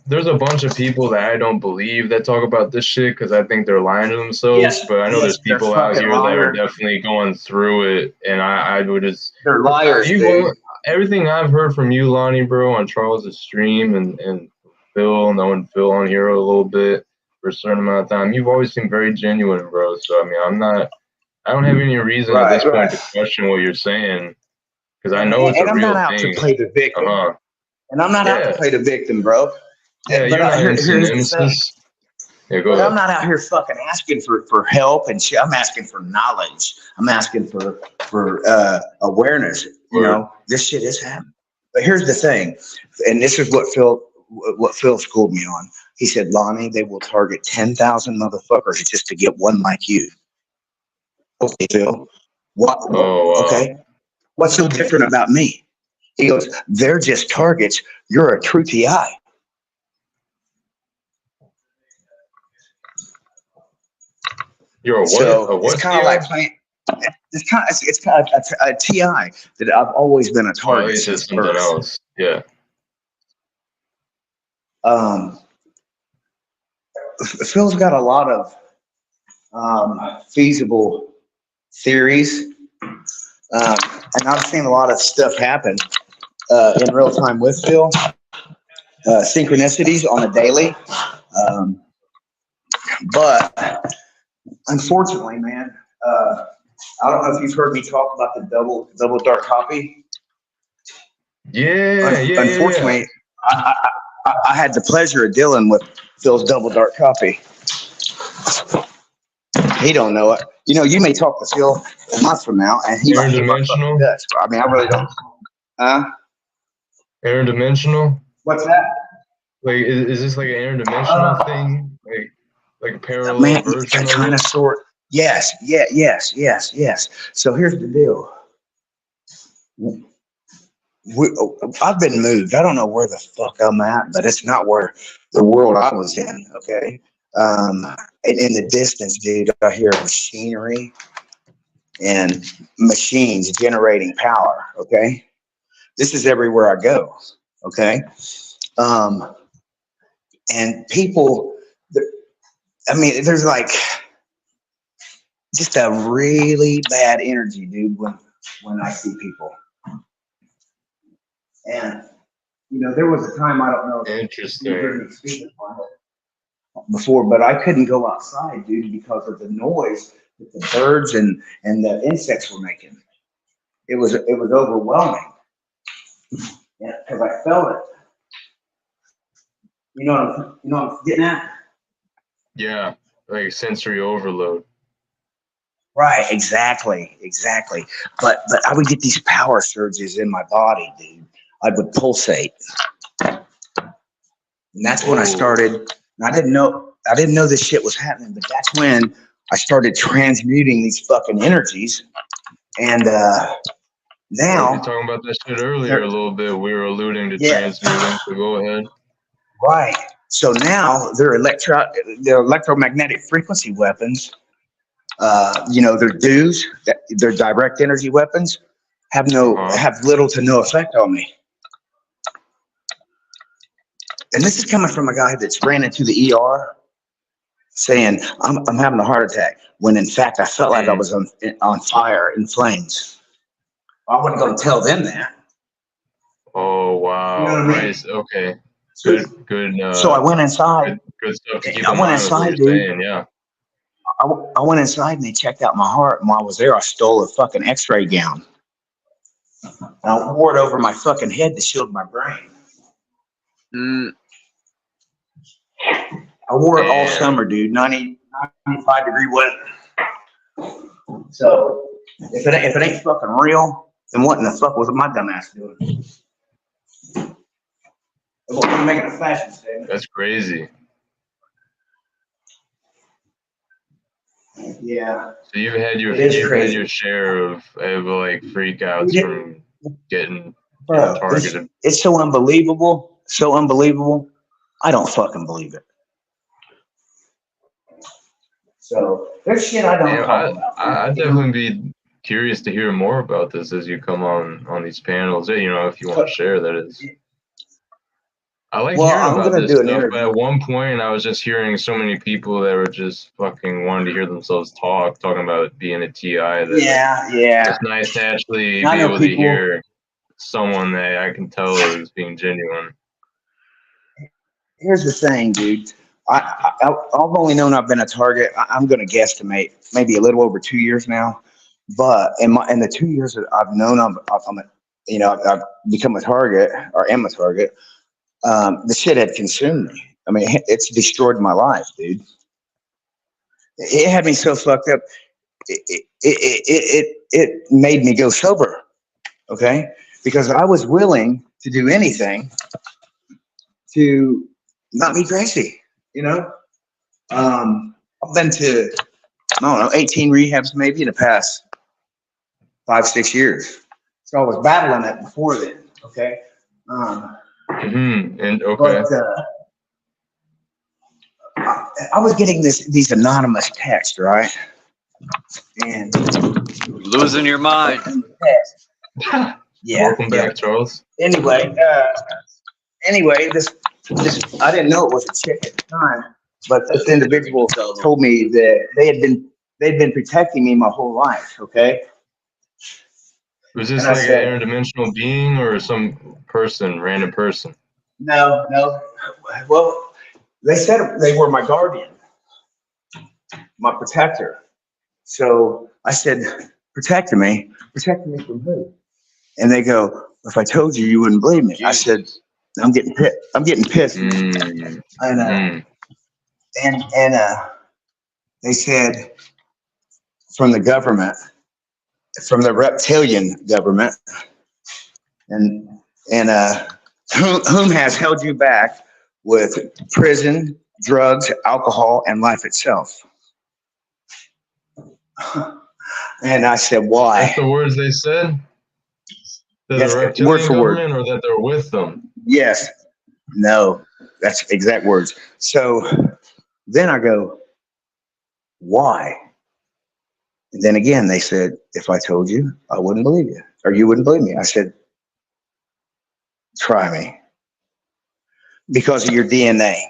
There's a bunch of people that I don't believe that talk about this shit because I think they're lying to themselves. Yes, but I know there's people out here that are liars. definitely going through it, and I would just. They're liars, dude. Everything I've heard from you, Lonnie, bro, on Charles' stream, and Phil, knowing Phil on here a little bit for a certain amount of time, you've always seemed very genuine, bro. So I mean, I don't have any reason at this point to question what you're saying because I know it's a real thing. And I'm not out to play the victim. And I'm not out to play the victim, bro. Yeah, you're not innocent. Yeah, go ahead. I'm not out here fucking asking for help and shit. I'm asking for knowledge. I'm asking for awareness. You know, this shit is happening. But here's the thing, and this is what Phil schooled me on. He said, Lonnie, they will target 10,000 motherfuckers just to get one like you. Okay, Phil. Okay. What's so different about me? He goes, they're just targets. You're a true TI. You're a what? So it's kind of like playing. It's kind of a TI that I've always been a target. It's just something else. Yeah. Phil's got a lot of feasible theories, and I've seen a lot of stuff happen in real time with Phil. Synchronicities on a daily, but unfortunately, man, I don't know if you've heard me talk about the double dark copy. Yeah, Unfortunately, I had the pleasure of dealing with Phil's double dark copy. He don't know it. You know, you may talk to Phil a month from now, and he might interdimensional. I mean, I really don't. Interdimensional. What's that? Like, is this like an interdimensional thing? Like a parallel version? Kind of sort. Yes. So here's the deal. I've been moved. I don't know where the fuck I'm at, but it's not where the world I was in. Okay. In the distance, dude, I hear machinery and machines generating power. Okay. This is everywhere I go. Okay. And people, I mean, there's like just a really bad energy, dude, when I see people. And, you know, there was a time, I don't know if you heard me speak before, but I couldn't go outside, dude, because of the noise that the birds and the insects were making. It was overwhelming. Yeah, because I felt it. You know what I'm getting at? Yeah, like sensory overload. Right, exactly. But I would get these power surges in my body, dude. I would pulsate, and that's when I started. And I didn't know this shit was happening, but that's when I started transmuting these fucking energies And now we were talking about that shit earlier a little bit. We were alluding to transmuting, so go ahead. Right. So now they're electromagnetic frequency weapons. Their DEWs, their direct energy weapons, have little to no effect on me. And this is coming from a guy that's ran into the ER saying, I'm having a heart attack, when in fact I felt like I was on fire, in flames. I wasn't going to tell them that. Oh, wow. You know what I mean? Nice. Okay. Good. So I went inside. Good stuff to keep I in went mind with what inside, you're dude. saying, yeah. I went inside and they checked out my heart. And while I was there, I stole a fucking x-ray gown. And I wore it over my fucking head to shield my brain. I wore it all summer, dude. 95 degree weather. So if it ain't fucking real, then what in the fuck was my dumbass doing? I'm making a fashion statement. That's crazy. Yeah. So you've had your share of like freakouts from getting targeted. It's so unbelievable. So unbelievable. I don't fucking believe it. So there's shit I don't talk about. I'd definitely be curious to hear more about this as you come on these panels. If you want to share, that is. I like hearing about this stuff, but at one point I was just hearing so many people that were just fucking wanting to hear themselves talking about being a TI. It's nice to actually be able to hear someone that I can tell is being genuine. Here's the thing, dude. I've only known I've been a target. I'm going to guesstimate maybe a little over 2 years now. But in the 2 years that I've known I've become a target or am a target, the shit had consumed me. I mean, it's destroyed my life, dude. It had me so fucked up. It made me go sober, okay? Because I was willing to do anything to not be crazy, I've been to, 18 rehabs maybe in the past 5-6 years. So I was battling it before then, okay? But I was getting these anonymous texts, right? And losing your mind. Yeah. Welcome back, Charles. Anyway, this I didn't know it was a chick at the time, but this individual told me that they'd been protecting me my whole life. Okay. Was this like an interdimensional being or some random person? No. Well, they said they were my guardian, my protector. So I said, protect me from who? And they go, if I told you, you wouldn't believe me. I said, I'm getting pissed. And they said from the government, from the reptilian government, and whom has held you back with prison, drugs, alcohol, and life itself. And I said, why? That's the words they said? Yes, the reptilian word for government, word. or that they're with them? Yes. No, that's exact words. So then I go, why? And then again, they said, if I told you, I wouldn't believe you, or you wouldn't believe me. I said, try me. Because of your DNA.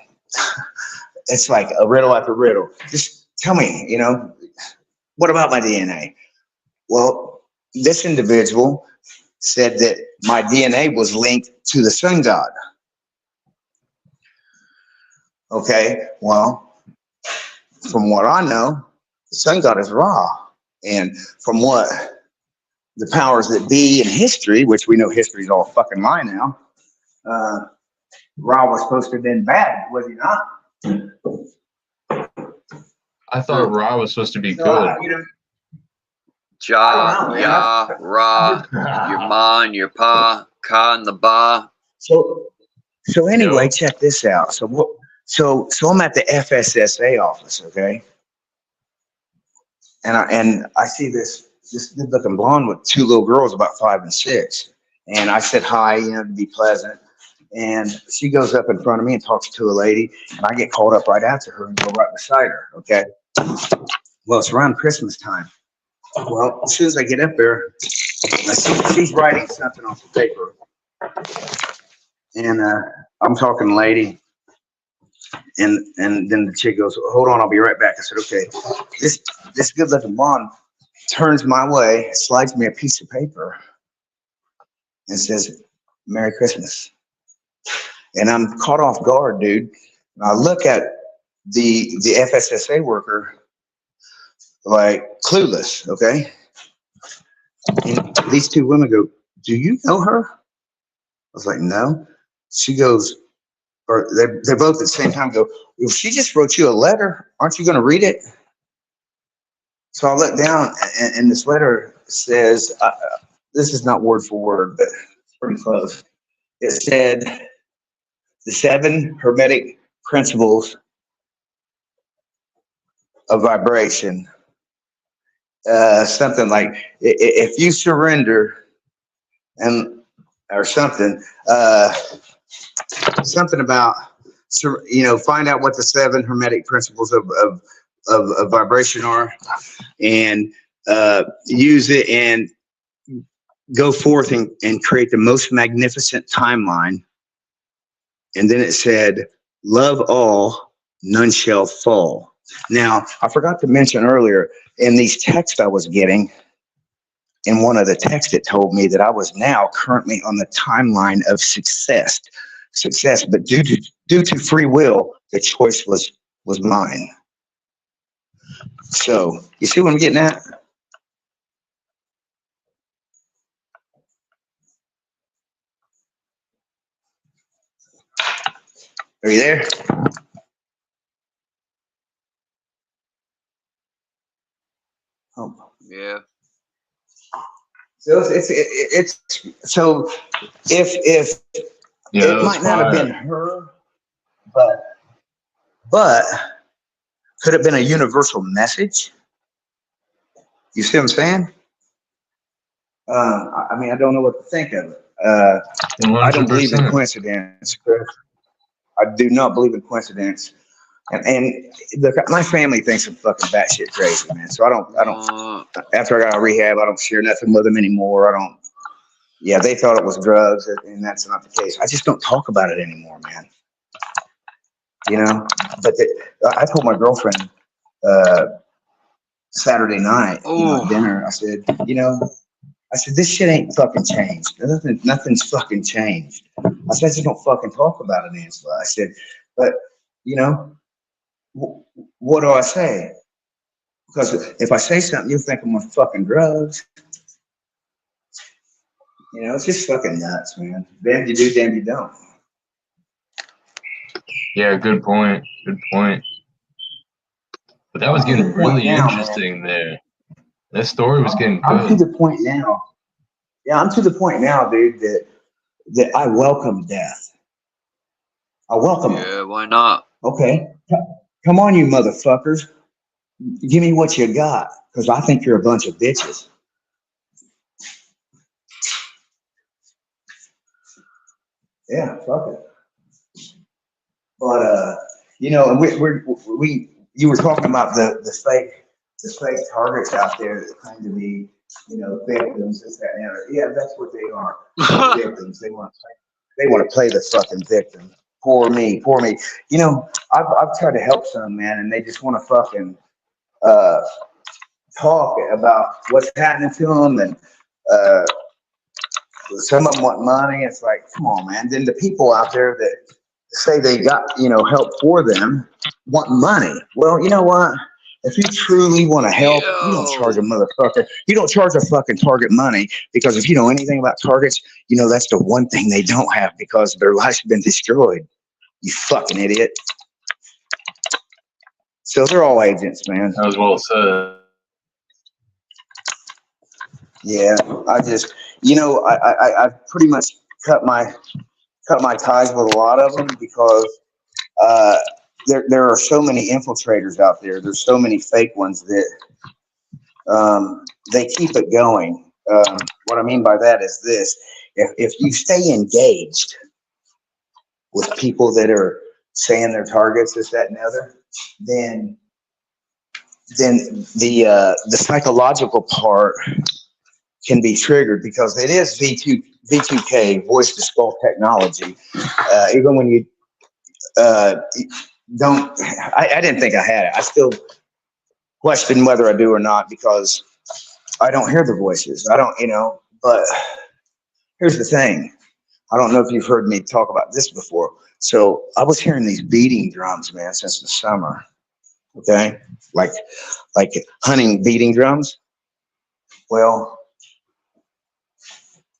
It's like a riddle after riddle. Just tell me, what about my DNA? Well, this individual said that my DNA was linked to the sun god. Okay, well, from what I know, the sun god is Ra. And from what the powers that be in history, which we know history is all fucking lie now, Ra was supposed to have been bad, was he not? I thought Ra was supposed to be good. Ja, Ya, Ra, your man, your pa, Ka, and the Ba. So anyway, check this out. So I'm at the FSSA office, okay? And I see this this good looking blonde with two little girls about 5 and 6. And I said hi, you know, to be pleasant. And she goes up in front of me and talks to a lady, and I get called up right after her and go right beside her. Okay. Well, it's around Christmas time. Well, as soon as I get up there, I see she's writing something on some paper. And I'm talking to the lady. And then the chick goes, hold on, I'll be right back. I said, okay. This good looking blonde turns my way, slides me a piece of paper, and says, Merry Christmas. And I'm caught off guard, dude. And I look at the FSSA worker like clueless, okay? And these two women go, do you know her? I was like, no. She goes, or they're both at the same time go, if she just wrote you a letter, aren't you going to read it? So I look down, and this letter says, this is not word for word, but it's pretty close. It said, the 7 hermetic principles of vibration. Something like, if you surrender, or something, something about, you know, find out what the 7 hermetic principles of vibration are, and use it and go forth and create the most magnificent timeline. And then it said, love all, none shall fall. Now, I forgot to mention earlier, in these texts I was getting, in one of the texts it told me that I was now currently on the timeline of success, but due to free will, the choice was mine. So, you see what I'm getting at? Are you there? Oh. Yeah. So it's so if Yeah, it might not have been her, but could have been a universal message. You see what I'm saying? I mean, I don't know what to think of it. I don't believe in coincidence, Chris. I do not believe in coincidence. And look, my family thinks I'm fucking batshit crazy, man. So I don't. After I got out of rehab, I don't share nothing with them anymore. I don't. Yeah, they thought it was drugs, and that's not the case. I just don't talk about it anymore, man. You know. But I told my girlfriend Saturday night, you know, at dinner. I said, this shit ain't fucking changed. Nothing's fucking changed. I said, I just don't fucking talk about it, Angela. I said, but you know. What do I say? Because if I say something, you'll think I'm on fucking drugs. You know, it's just fucking nuts, man. Damn you do, damn you don't. Yeah, good point. Good point. But that was getting really interesting there. That story was getting good. I'm to the point now. Yeah, I'm to the point now, dude, that I welcome death. I welcome it. Yeah, why not? Okay. Come on, you motherfuckers. Give me what you got, because I think you're a bunch of bitches. Yeah, fuck it. But you know, you were talking about the fake targets out there that claim to be, you know, victims, this, that, and the other. Yeah, that's what they are. Victims. They want to play the fucking victim. Poor me. You know, I've tried to help some, man, and they just want to fucking talk about what's happening to them, and some of them want money. It's like, come on, man. Then the people out there that say they got, you know, help for them want money. Well, you know what? If you truly want to help, you don't charge a motherfucker. You don't charge a fucking target money, because if you know anything about targets, you know that's the one thing they don't have, because their life's been destroyed. You fucking idiot. So they're all agents, man. That was well said. Yeah, I just, you know, I've pretty much cut my ties with a lot of them, because there are so many infiltrators out there. There's so many fake ones that they keep it going. What I mean by that is this: if you stay engaged with people that are saying their targets, this, that, and the other, then the psychological part can be triggered because it is V2K, voice to skull technology. Even when you don't, I didn't think I had it. I still question whether I do or not because I don't hear the voices. I don't, but here's the thing. I don't know if you've heard me talk about this before. So I was hearing these beating drums, man, since the summer. Okay. Like hunting beating drums. Well,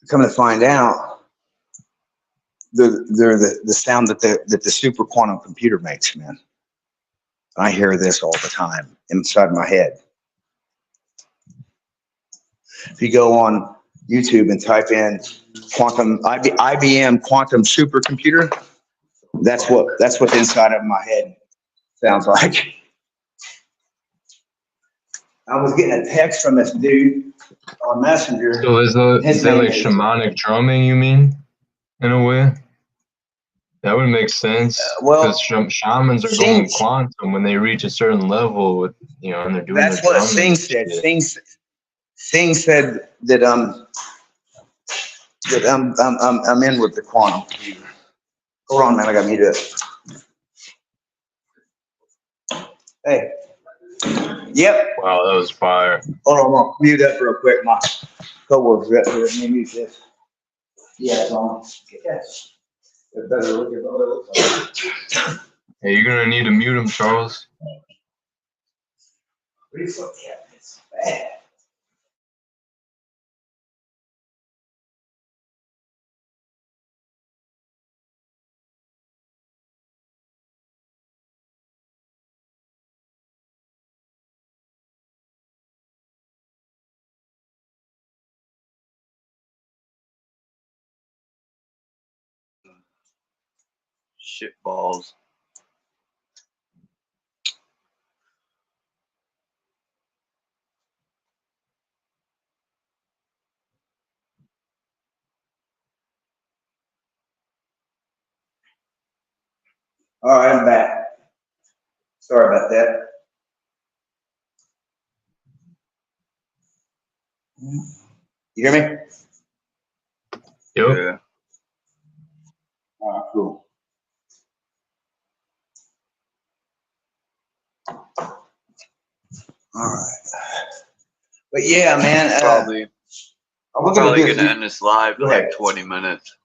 come to find out, they're the sound that the super quantum computer makes, man. I hear this all the time inside my head. If you go on YouTube and type in IBM quantum supercomputer, that's what the inside of my head sounds like. I was getting a text from this dude on Messenger. So is that like shamanic drumming, you mean, in a way? That would make sense. Because shamans are going quantum when they reach a certain level with, and they're doing that's what Singh said. Singh said that I'm in with the quantum computer. Hold on, man, I got me to it. Hey. Yep. Wow, that was fire. Hold on, I'm gonna mute up real quick. My coworker's up here. Let me mute this. Yeah, it's on. Yes. It better look at what it looks like. Hey, you're gonna need to mute him, Charles. Relook at this. Bad. Shit balls. All right, I'm back. Sorry about that. You hear me? Yep. Yeah. All right, cool. All right. But yeah, man. We're probably going to end this live in like 20 minutes.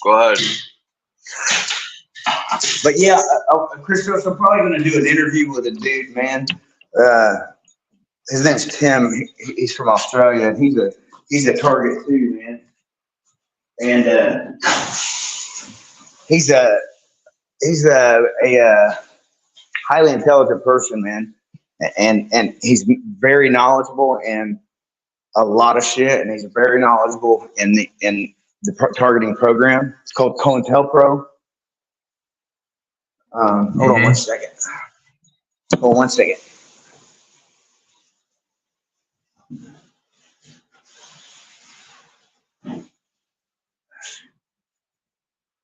Go ahead. But yeah, Christos, I'm probably going to do an interview with a dude, man. His name's Tim. He's from Australia, and he's a target too, man. And he's a highly intelligent person, man. And he's very knowledgeable in a lot of shit, and he's very knowledgeable in the targeting program. It's called COINTELPRO. Hold on 1 second. Hold on 1 second.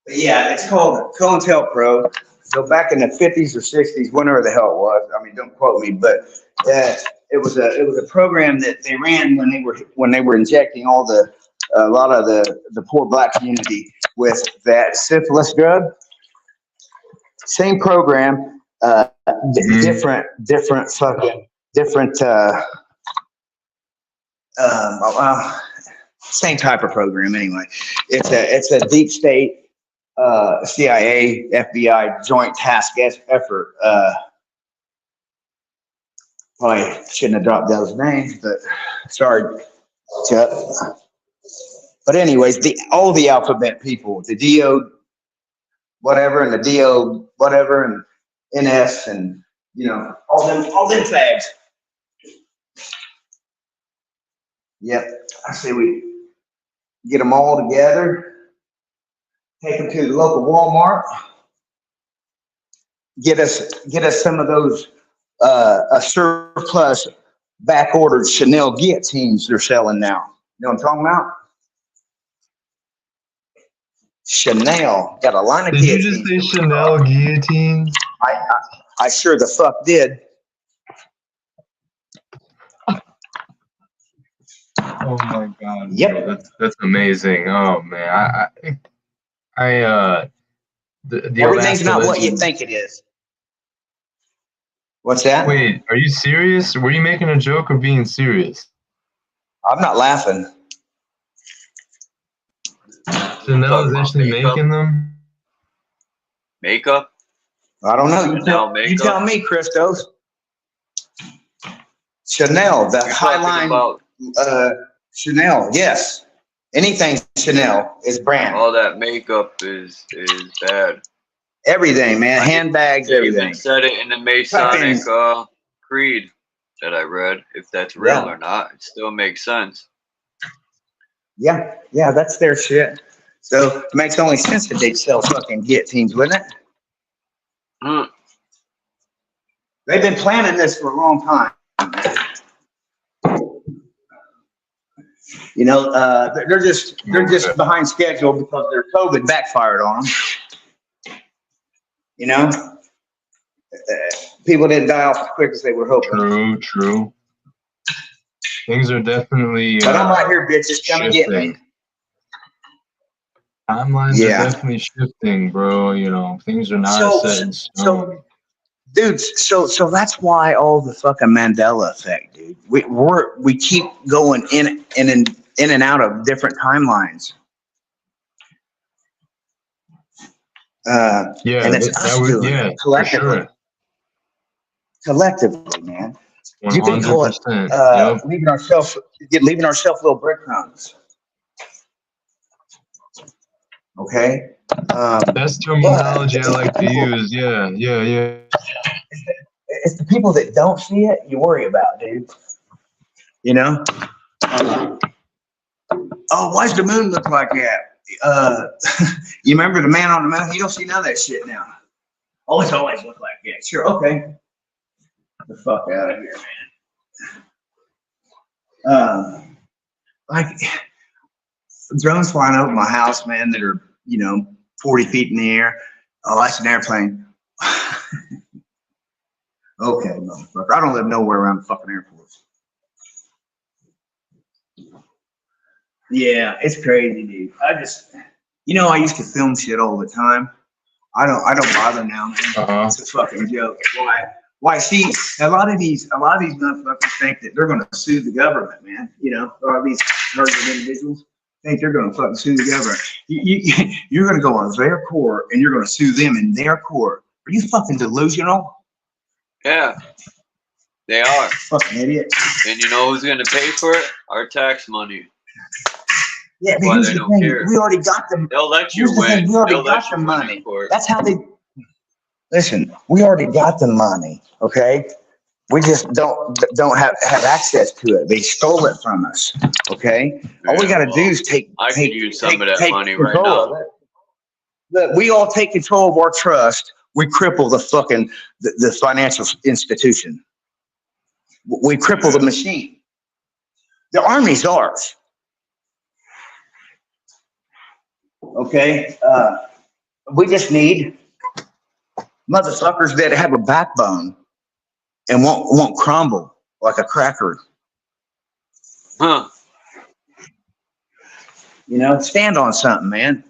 But yeah, it's called COINTELPRO. So back in the 50s or 60s, whenever the hell it was, I mean, don't quote me, but it was a program that they ran when they were injecting a lot of the poor black community with that syphilis drug. Same program, different same type of program anyway. It's a deep state CIA, FBI joint task effort. Probably shouldn't have dropped those names, but sorry, Chuck. But anyways, all the alphabet people, the DO whatever and the DO whatever and NS and all them fags. Yep, I say we get them all together. Take them to the local Walmart. Get us some of those a surplus back ordered Chanel guillotines they're selling now. You know what I'm talking about? Chanel got a line of Did you guillotines. just say Chanel guillotine? I sure the fuck did. Oh my god. Yep. Bro, that's amazing. Oh man. The Everything's Alaska not what you legend. think it is. What's that? Wait, are you serious? Were you making a joke or being serious? I'm not laughing. Chanel is actually making them? Makeup? I don't know. You tell me, Christos. Chanel, the Highline Chanel, yes. Anything Chanel is brand. All that makeup is bad. Everything, man. Handbags, They everything. even said it in the Masonic creed that I read. If that's real or not, it still makes sense. Yeah, that's their shit. So it makes only sense that they'd sell fucking guillotines, wouldn't it? They've been planning this for a long time. You know, they're just behind schedule because their COVID backfired on them. You know, people didn't die off as quick as they were hoping. True. Things are definitely. But I'm right here, bitches. Come and get me. Timelines are definitely shifting, bro. You know, things are not set in stone. Dude, so that's why all the fucking Mandela effect, dude. We keep going in and out of different timelines. And it's us doing it collectively. Sure. Collectively, man. 100%. You can call it leaving ourselves little breadcrumbs. Okay. That's terminology I like to use. Yeah. It's the people that don't see it you worry about, dude. You know? Oh, why does the moon look like that? You remember the man on the moon? You don't see none of that shit now. Oh, it's always looked like that. Sure, okay. Get the fuck out of here, man. Like drones flying over my house, man, that are, 40 feet in the air. Oh, that's an airplane. Okay, motherfucker. I don't live nowhere around the fucking airports. Yeah, it's crazy, dude. I used to film shit all the time. I don't bother now, man. It's a fucking joke. Why? See, a lot of these motherfuckers think that they're gonna sue the government, man. A lot of these murdered individuals think they're gonna fucking sue the government. You're gonna go on their court and you're gonna sue them in their court. Are you fucking delusional? Yeah, they are. Fucking idiot. And you know who's going to pay for it? Our tax money. Yeah, but here's the thing. We already got them. They'll let you win. We already got the money. That's how they. Listen, we already got the money. Okay, we just don't have access to it. They stole it from us. Okay, all we got to do is I could use some of that money right now. Look, we all take control of our trust. We cripple the fucking the financial institution. We cripple the machine. The army's ours. Okay, we just need motherfuckers that have a backbone and won't crumble like a cracker. Huh? Stand on something, man.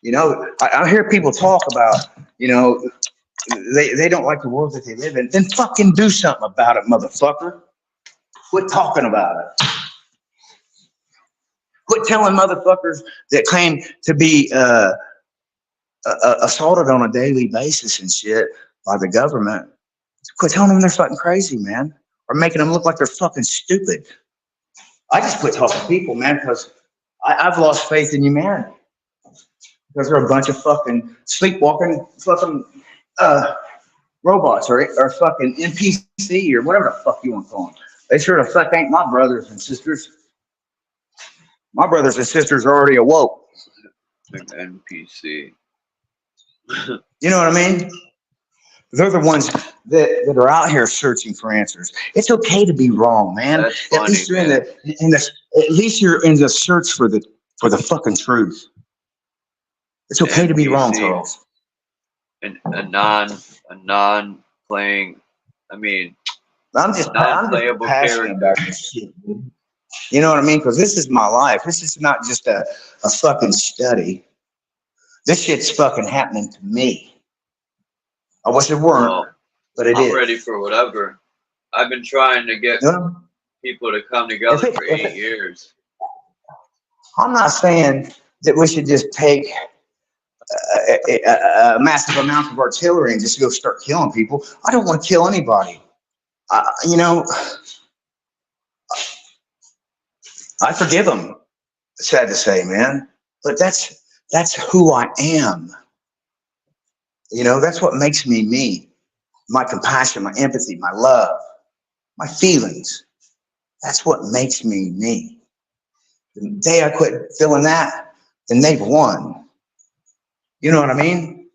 I hear people talk about, they don't like the world that they live in. Then fucking do something about it, motherfucker. Quit talking about it. Quit telling motherfuckers that claim to be assaulted on a daily basis and shit by the government. Quit telling them they're fucking crazy, man. Or making them look like they're fucking stupid. I just quit talking to people, man, because I've lost faith in humanity. Because they're a bunch of fucking sleepwalking fucking robots or fucking NPC or whatever the fuck you want to call them. They sure the fuck ain't my brothers and sisters. My brothers and sisters are already awoke. NPC. You know what I mean? They're the ones that are out here searching for answers. It's okay to be wrong, man. That's funny, At least you're man. at least you're in the search for the fucking truth. It's okay And to be you wrong, see Charles. a non playing. I mean, I'm just non-playable passionate character. about this shit, dude. You know what I mean? Because this is my life. This is not just a fucking study. This shit's fucking happening to me. I wish it weren't, Well, but it I'm is. ready for whatever. I've been trying to get people to come together for 8 years. I'm not saying that we should just take a massive amount of artillery and just go start killing people. I don't want to kill anybody. You know, I forgive them. Sad to say, man, but that's who I am. You know, that's what makes me me. My compassion, my empathy, my love, my feelings. That's what makes me me. The day I quit feeling that, then they've won. You know what I mean?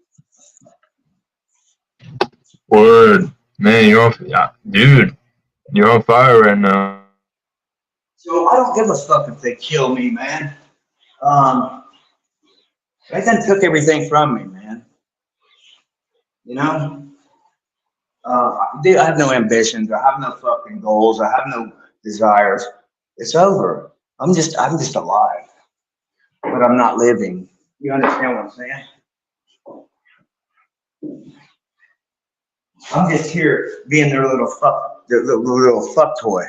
Word. Man, dude, you're on fire right now. So I don't give a fuck if they kill me, man. They then took everything from me, man. You know? Dude, I have no ambitions. I have no fucking goals. I have no desires. It's over. I'm just alive. But I'm not living. You understand what I'm saying? I'm just here being their little fuck toy.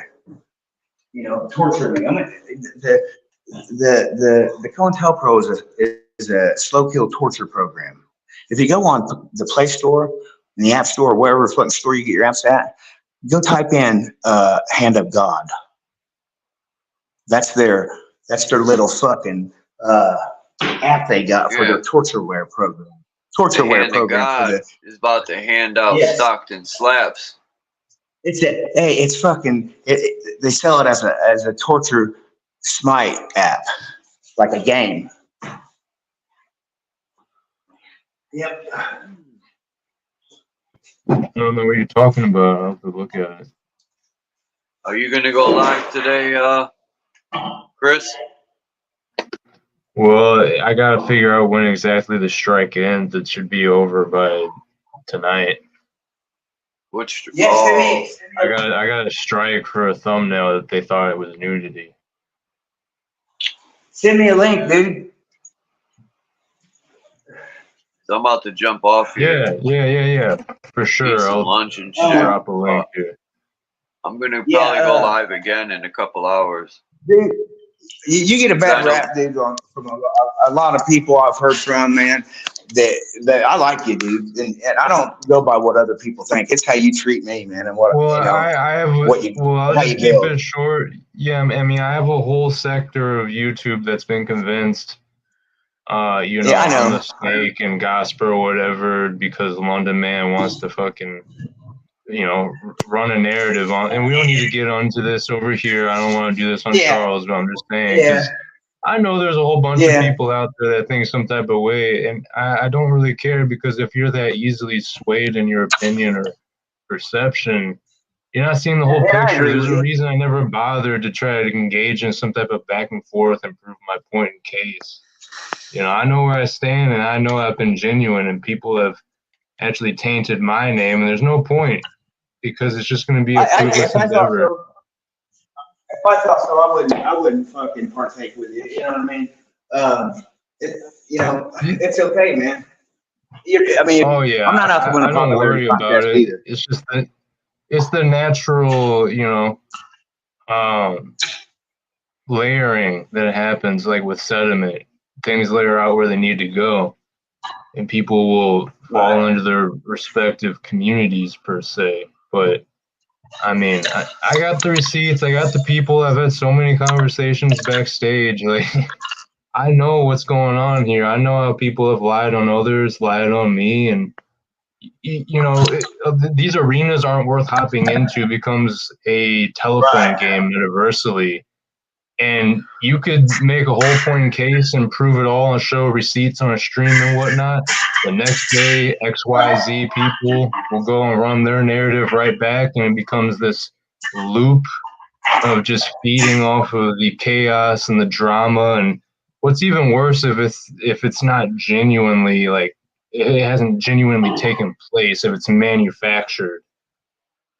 You know, torture me. I mean, the COINTELPRO is a slow kill torture program. If you go on the Play Store, in the App Store, wherever fucking store you get your apps at, go type in Hand of God. That's their little fucking app they got for their tortureware program. Tortureware The program God for the is about to hand out Stockton slaps. It's fucking. They sell it as a torture smite app, like a game. Yep. I don't know what you're talking about. I'll have to look at it. Are you gonna go live today, Chris? Well, I gotta figure out when exactly the strike ends. It should be over by tonight. Which? Yes, I got a strike for a thumbnail that they thought it was nudity. Send me a link, dude. So I'm about to jump off here. Yeah. For sure. Eat some I'll lunch and shit. drop a link here. I'm gonna probably go live again in a couple hours. Dude, you get a bad rap, dude, from a lot of people I've heard from, man. That I like you, dude, and I don't go by what other people think. It's how you treat me, man, and what I'll just keep it short. Yeah, I mean, I have a whole sector of YouTube that's been convinced, I know. I'm a snake and gospel or whatever because London Man wants to fucking, run a narrative on, and we don't need to get onto this over here. I don't want to do this on Charles, but I'm just saying, 'cause I know there's a whole bunch of people out there that think some type of way, and I don't really care, because if you're that easily swayed in your opinion or perception, you're not seeing the whole picture. There's a reason I never bothered to try to engage in some type of back and forth and prove my point in case. I know where I stand, and I know I've been genuine, and people have actually tainted my name, and there's no point, because it's just going to be a fruitless endeavor. If I thought so, I wouldn't fucking partake with you. You know what I mean? It's okay, man. I'm not out to win a don't worry about it. Either. It's just that it's the natural, layering that happens, like with sediment. Things layer out where they need to go, and people will fall under their respective communities per se. But I mean, I got the receipts. I got the people. I've had so many conversations backstage. Like, I know what's going on here. I know how people have lied on others, lied on me, and these arenas aren't worth hopping into. Becomes a telephone game universally, And you could make a whole point case and prove it all and show receipts on a stream and whatnot. The next day, XYZ people will go and run their narrative right back, and it becomes this loop of just feeding off of the chaos and the drama. And what's even worse, if it's not genuinely, like, it hasn't genuinely taken place, if it's manufactured,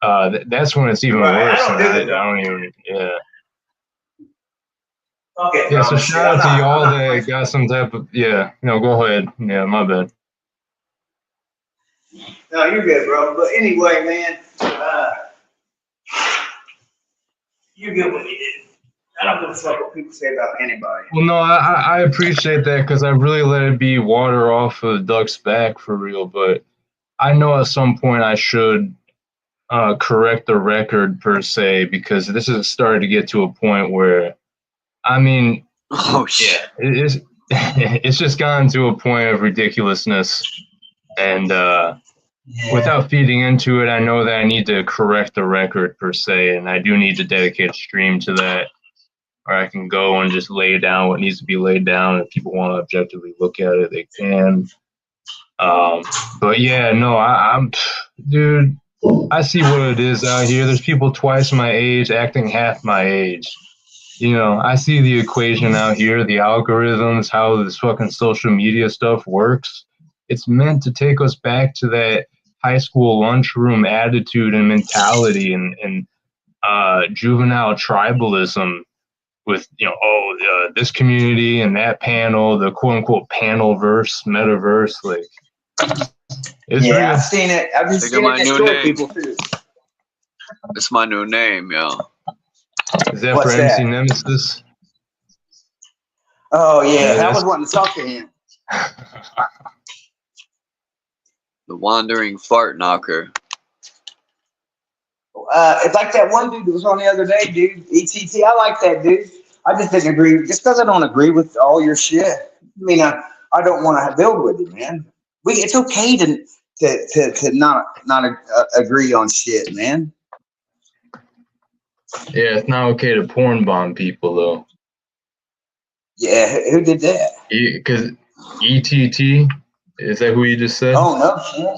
that's when it's even worse. I don't even, yeah. Okay, Yeah, so shout out to y'all that got some type of, go ahead. Yeah, my bad. No, you're good, bro. But anyway, man, you're good what you did. I don't give a fuck what people say about anybody. Well, no, I appreciate that because I really let it be water off of Duck's back for real. But I know at some point I should correct the record per se, because this is starting to get to a point where, I mean, it's just gotten to a point of ridiculousness, and without feeding into it, I know that I need to correct the record per se, and I do need to dedicate a stream to that, or I can go and just lay down what needs to be laid down. If people want to objectively look at it, they can. But yeah, no, dude, I see what it is out here. There's people twice my age acting half my age. You know, I see the equation out here, the algorithms, how this fucking social media stuff works. It's meant to take us back to that high school lunchroom attitude and mentality and juvenile tribalism with, this community and that panel, the quote unquote panel verse, metaverse. Like, it's real. I've seen it. I've just seen it destroy people too. It's my new name, yo. Is that for MC Nemesis? Oh, yeah. I was wanting to talk to him. The Wandering Fart Knocker. It's like that one dude that was on the other day, dude. ETT. I like that dude. I just didn't agree. Just because I don't agree with all your shit, I mean, I don't want to build with you, man. It's okay to not agree on shit, man. Yeah, it's not okay to porn bomb people, though. Yeah, who did that? Because ETT, is that who you just said? Oh, no shit.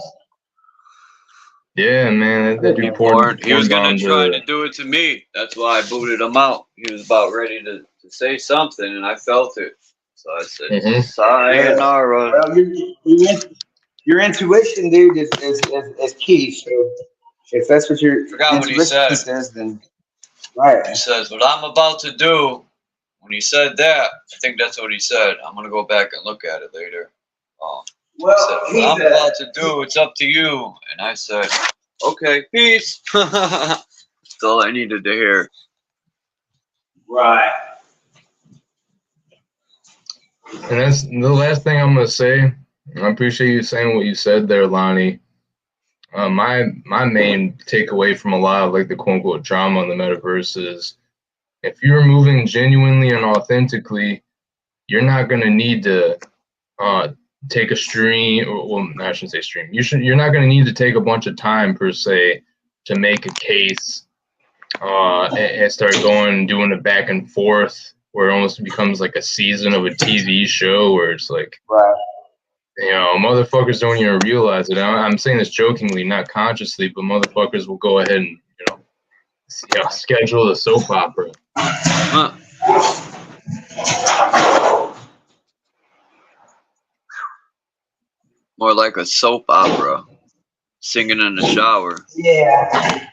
Yeah, man, they do porn. He was going to try to do it to me. That's why I booted him out. He was about ready to say something, and I felt it. So I said, sayonara. Well, your intuition, dude, is key. So if that's what your intuition says, then right. He says, what I'm about to do, when he said that, I think that's what he said. I'm going to go back and look at it later. Well, he said, what I'm about to do, it's up to you. And I said, okay, peace. That's all I needed to hear. Right. And that's the last thing I'm going to say. I appreciate you saying what you said there, Lonnie. My main takeaway from a lot of like the quote unquote drama in the metaverse is, if you're moving genuinely and authentically, you're not going to need to take a stream, well, I shouldn't say stream. You're not going to need to take a bunch of time per se to make a case and start going and doing it back and forth, where it almost becomes like a season of a TV show where it's like, right. Motherfuckers don't even realize it. I'm saying this jokingly, not consciously, but motherfuckers will go ahead and schedule a soap opera. More like a soap opera, singing in the shower. Yeah.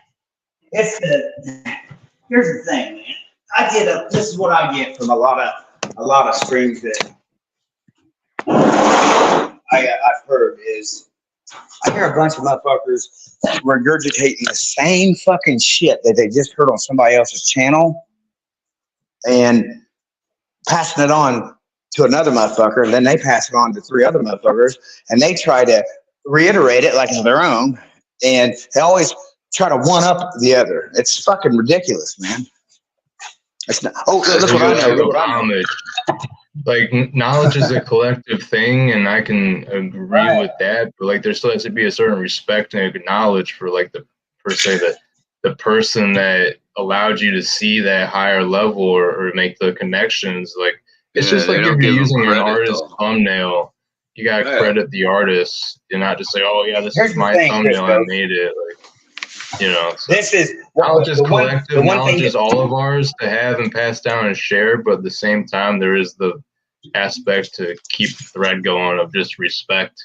Here's the thing, man. This is what I get from a lot of streams that I've heard is, I hear a bunch of motherfuckers regurgitating the same fucking shit that they just heard on somebody else's channel and passing it on to another motherfucker, and then they pass it on to 3 other motherfuckers, and they try to reiterate it like it's their own, and they always try to one up the other. It's fucking ridiculous, man. It's not. Oh, look what I know. Like, knowledge is a collective thing, and I can agree with that, but like there still has to be a certain respect and acknowledge for like the person that allowed you to see that higher level or make the connections. Like it's just like if you're using an artist thumbnail, you gotta credit the artist and not just say, "Oh yeah, this is my thumbnail. I made it." Like, you know, so This is knowledge is collective. Knowledge is all of ours to have and pass down and share. But at the same time, there is the aspect to keep the thread going of just respect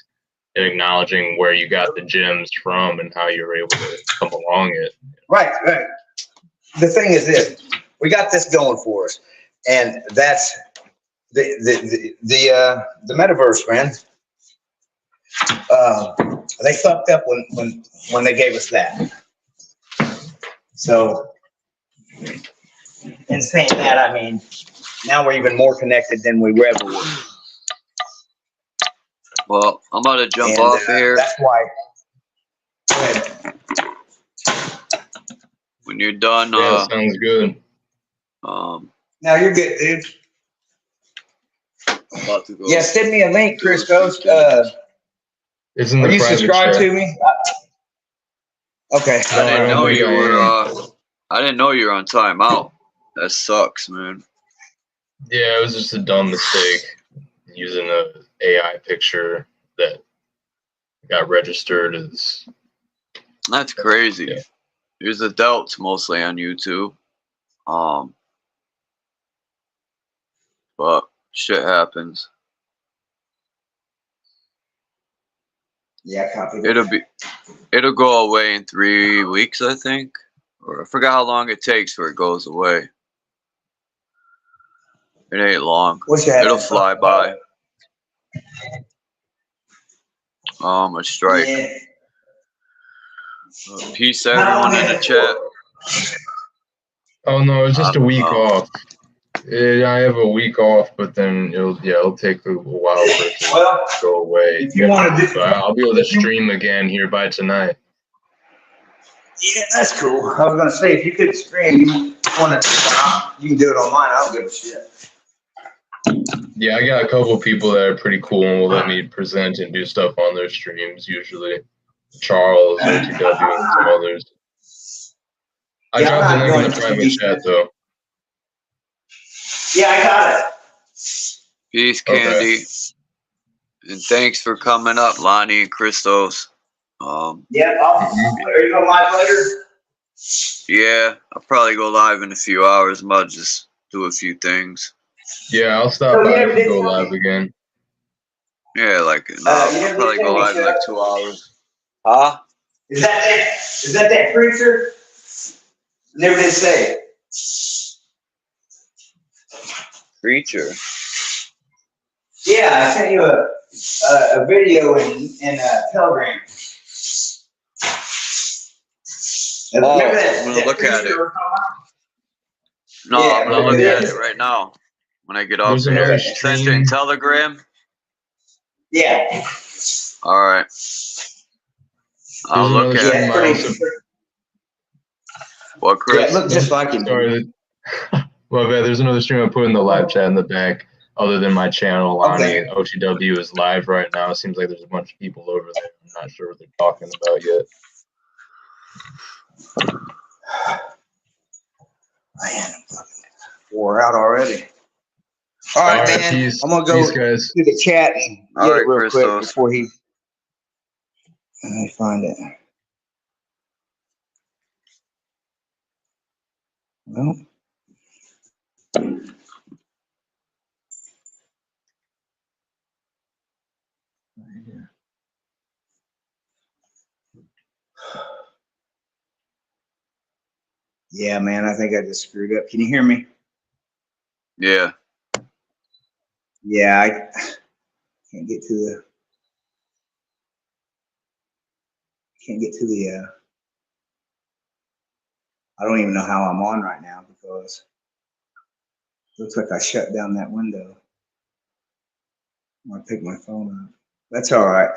and acknowledging where you got the gems from and how you're able to come along it. Right. The thing is this: we got this going for us, and that's the metaverse, man. They fucked up when they gave us that. So, in saying that, I mean, now we're even more connected than we ever were. Well, I'm gonna jump off here. That's why. When you're done, sounds good. No, you're good, dude. I'm about to go. Yeah, send me a link, Christos. It's in the are you private subscribed chat. to me? Okay. I didn't know you were. I didn't know you were on timeout. That sucks, man. Yeah, it was just a dumb mistake using a AI picture that got registered as. That's crazy. Yeah. There's adults mostly on YouTube. But shit happens. Yeah, copy. It'll go away in 3 weeks, I think. Or I forgot how long it takes before it goes away. It ain't long. It'll fly by. A strike. Yeah. Peace, everyone in the chat. Oh no, it's just a week off. I have a week off, but then it'll take a while for it to go away. If you want to do, I'll be able to stream again here by tonight. Yeah, that's cool. I was gonna say if you could stream, you can do it online. I don't give a shit. Yeah, I got a couple of people that are pretty cool and will let me present and do stuff on their streams. Usually, Charles, OTW, and some others. I dropped the link in the private chat though. Yeah, I got it. Peace, Candy. And thanks for coming up, Lonnie and Christos. Yeah, are you going live later? Yeah, I'll probably go live in a few hours. I might just do a few things. Yeah, I'll stop by and go live again. Yeah, like I'll probably go live in like 2 hours. Huh? Is that that preacher? Never did say it. Preacher. Yeah, I sent you a video in Telegram. Oh, I'm gonna look at it. No, yeah, I'm gonna look at it right now when I get off here. You sent it in Telegram? Yeah. All right. I'll look at it. What, Chris? Yeah, it looked just like it. Sorry. My bad. There's another stream I put in the live chat in the back. Other than my channel, Lonnie OTW is live right now. It seems like there's a bunch of people over there. I'm not sure what they're talking about yet. Man, I'm fucking wore out already. All right, man. Peace. I'm gonna go guys. to the chat and get it real quick before he. Let me find it. Well. Right here. Yeah, man, I think I just screwed up. Can you hear me? Yeah. Yeah, I can't get to the. I don't even know how I'm on right now because it looks like I shut down that window. I'm gonna pick my phone up. That's all right.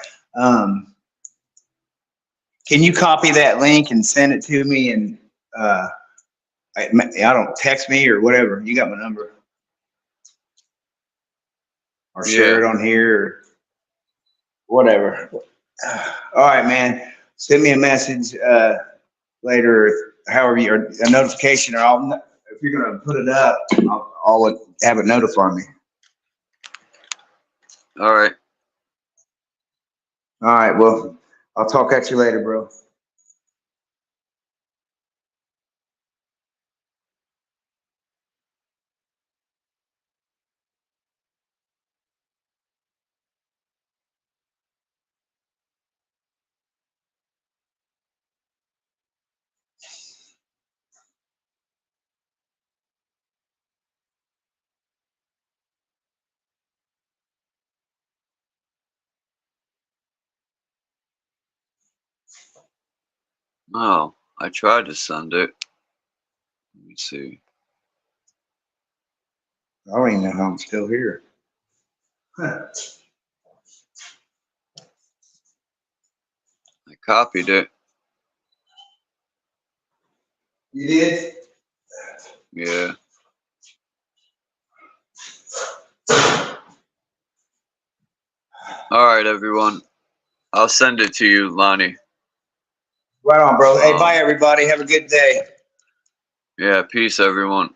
Can you copy that link and send it to me? And I don't text me or whatever. You got my number. Or share it on here or whatever. All right, man. Send me a message later however a notification, or if you're gonna put it up, I'll have it notify me. All right. All right. Well, I'll talk at you later, bro. Oh, I tried to send it. Let me see. I don't even know how I'm still here. Huh. I copied it. You did? Yeah. All right, everyone. I'll send it to you, Lonnie. Right on, bro. Hey, bye, everybody. Have a good day. Yeah, peace, everyone.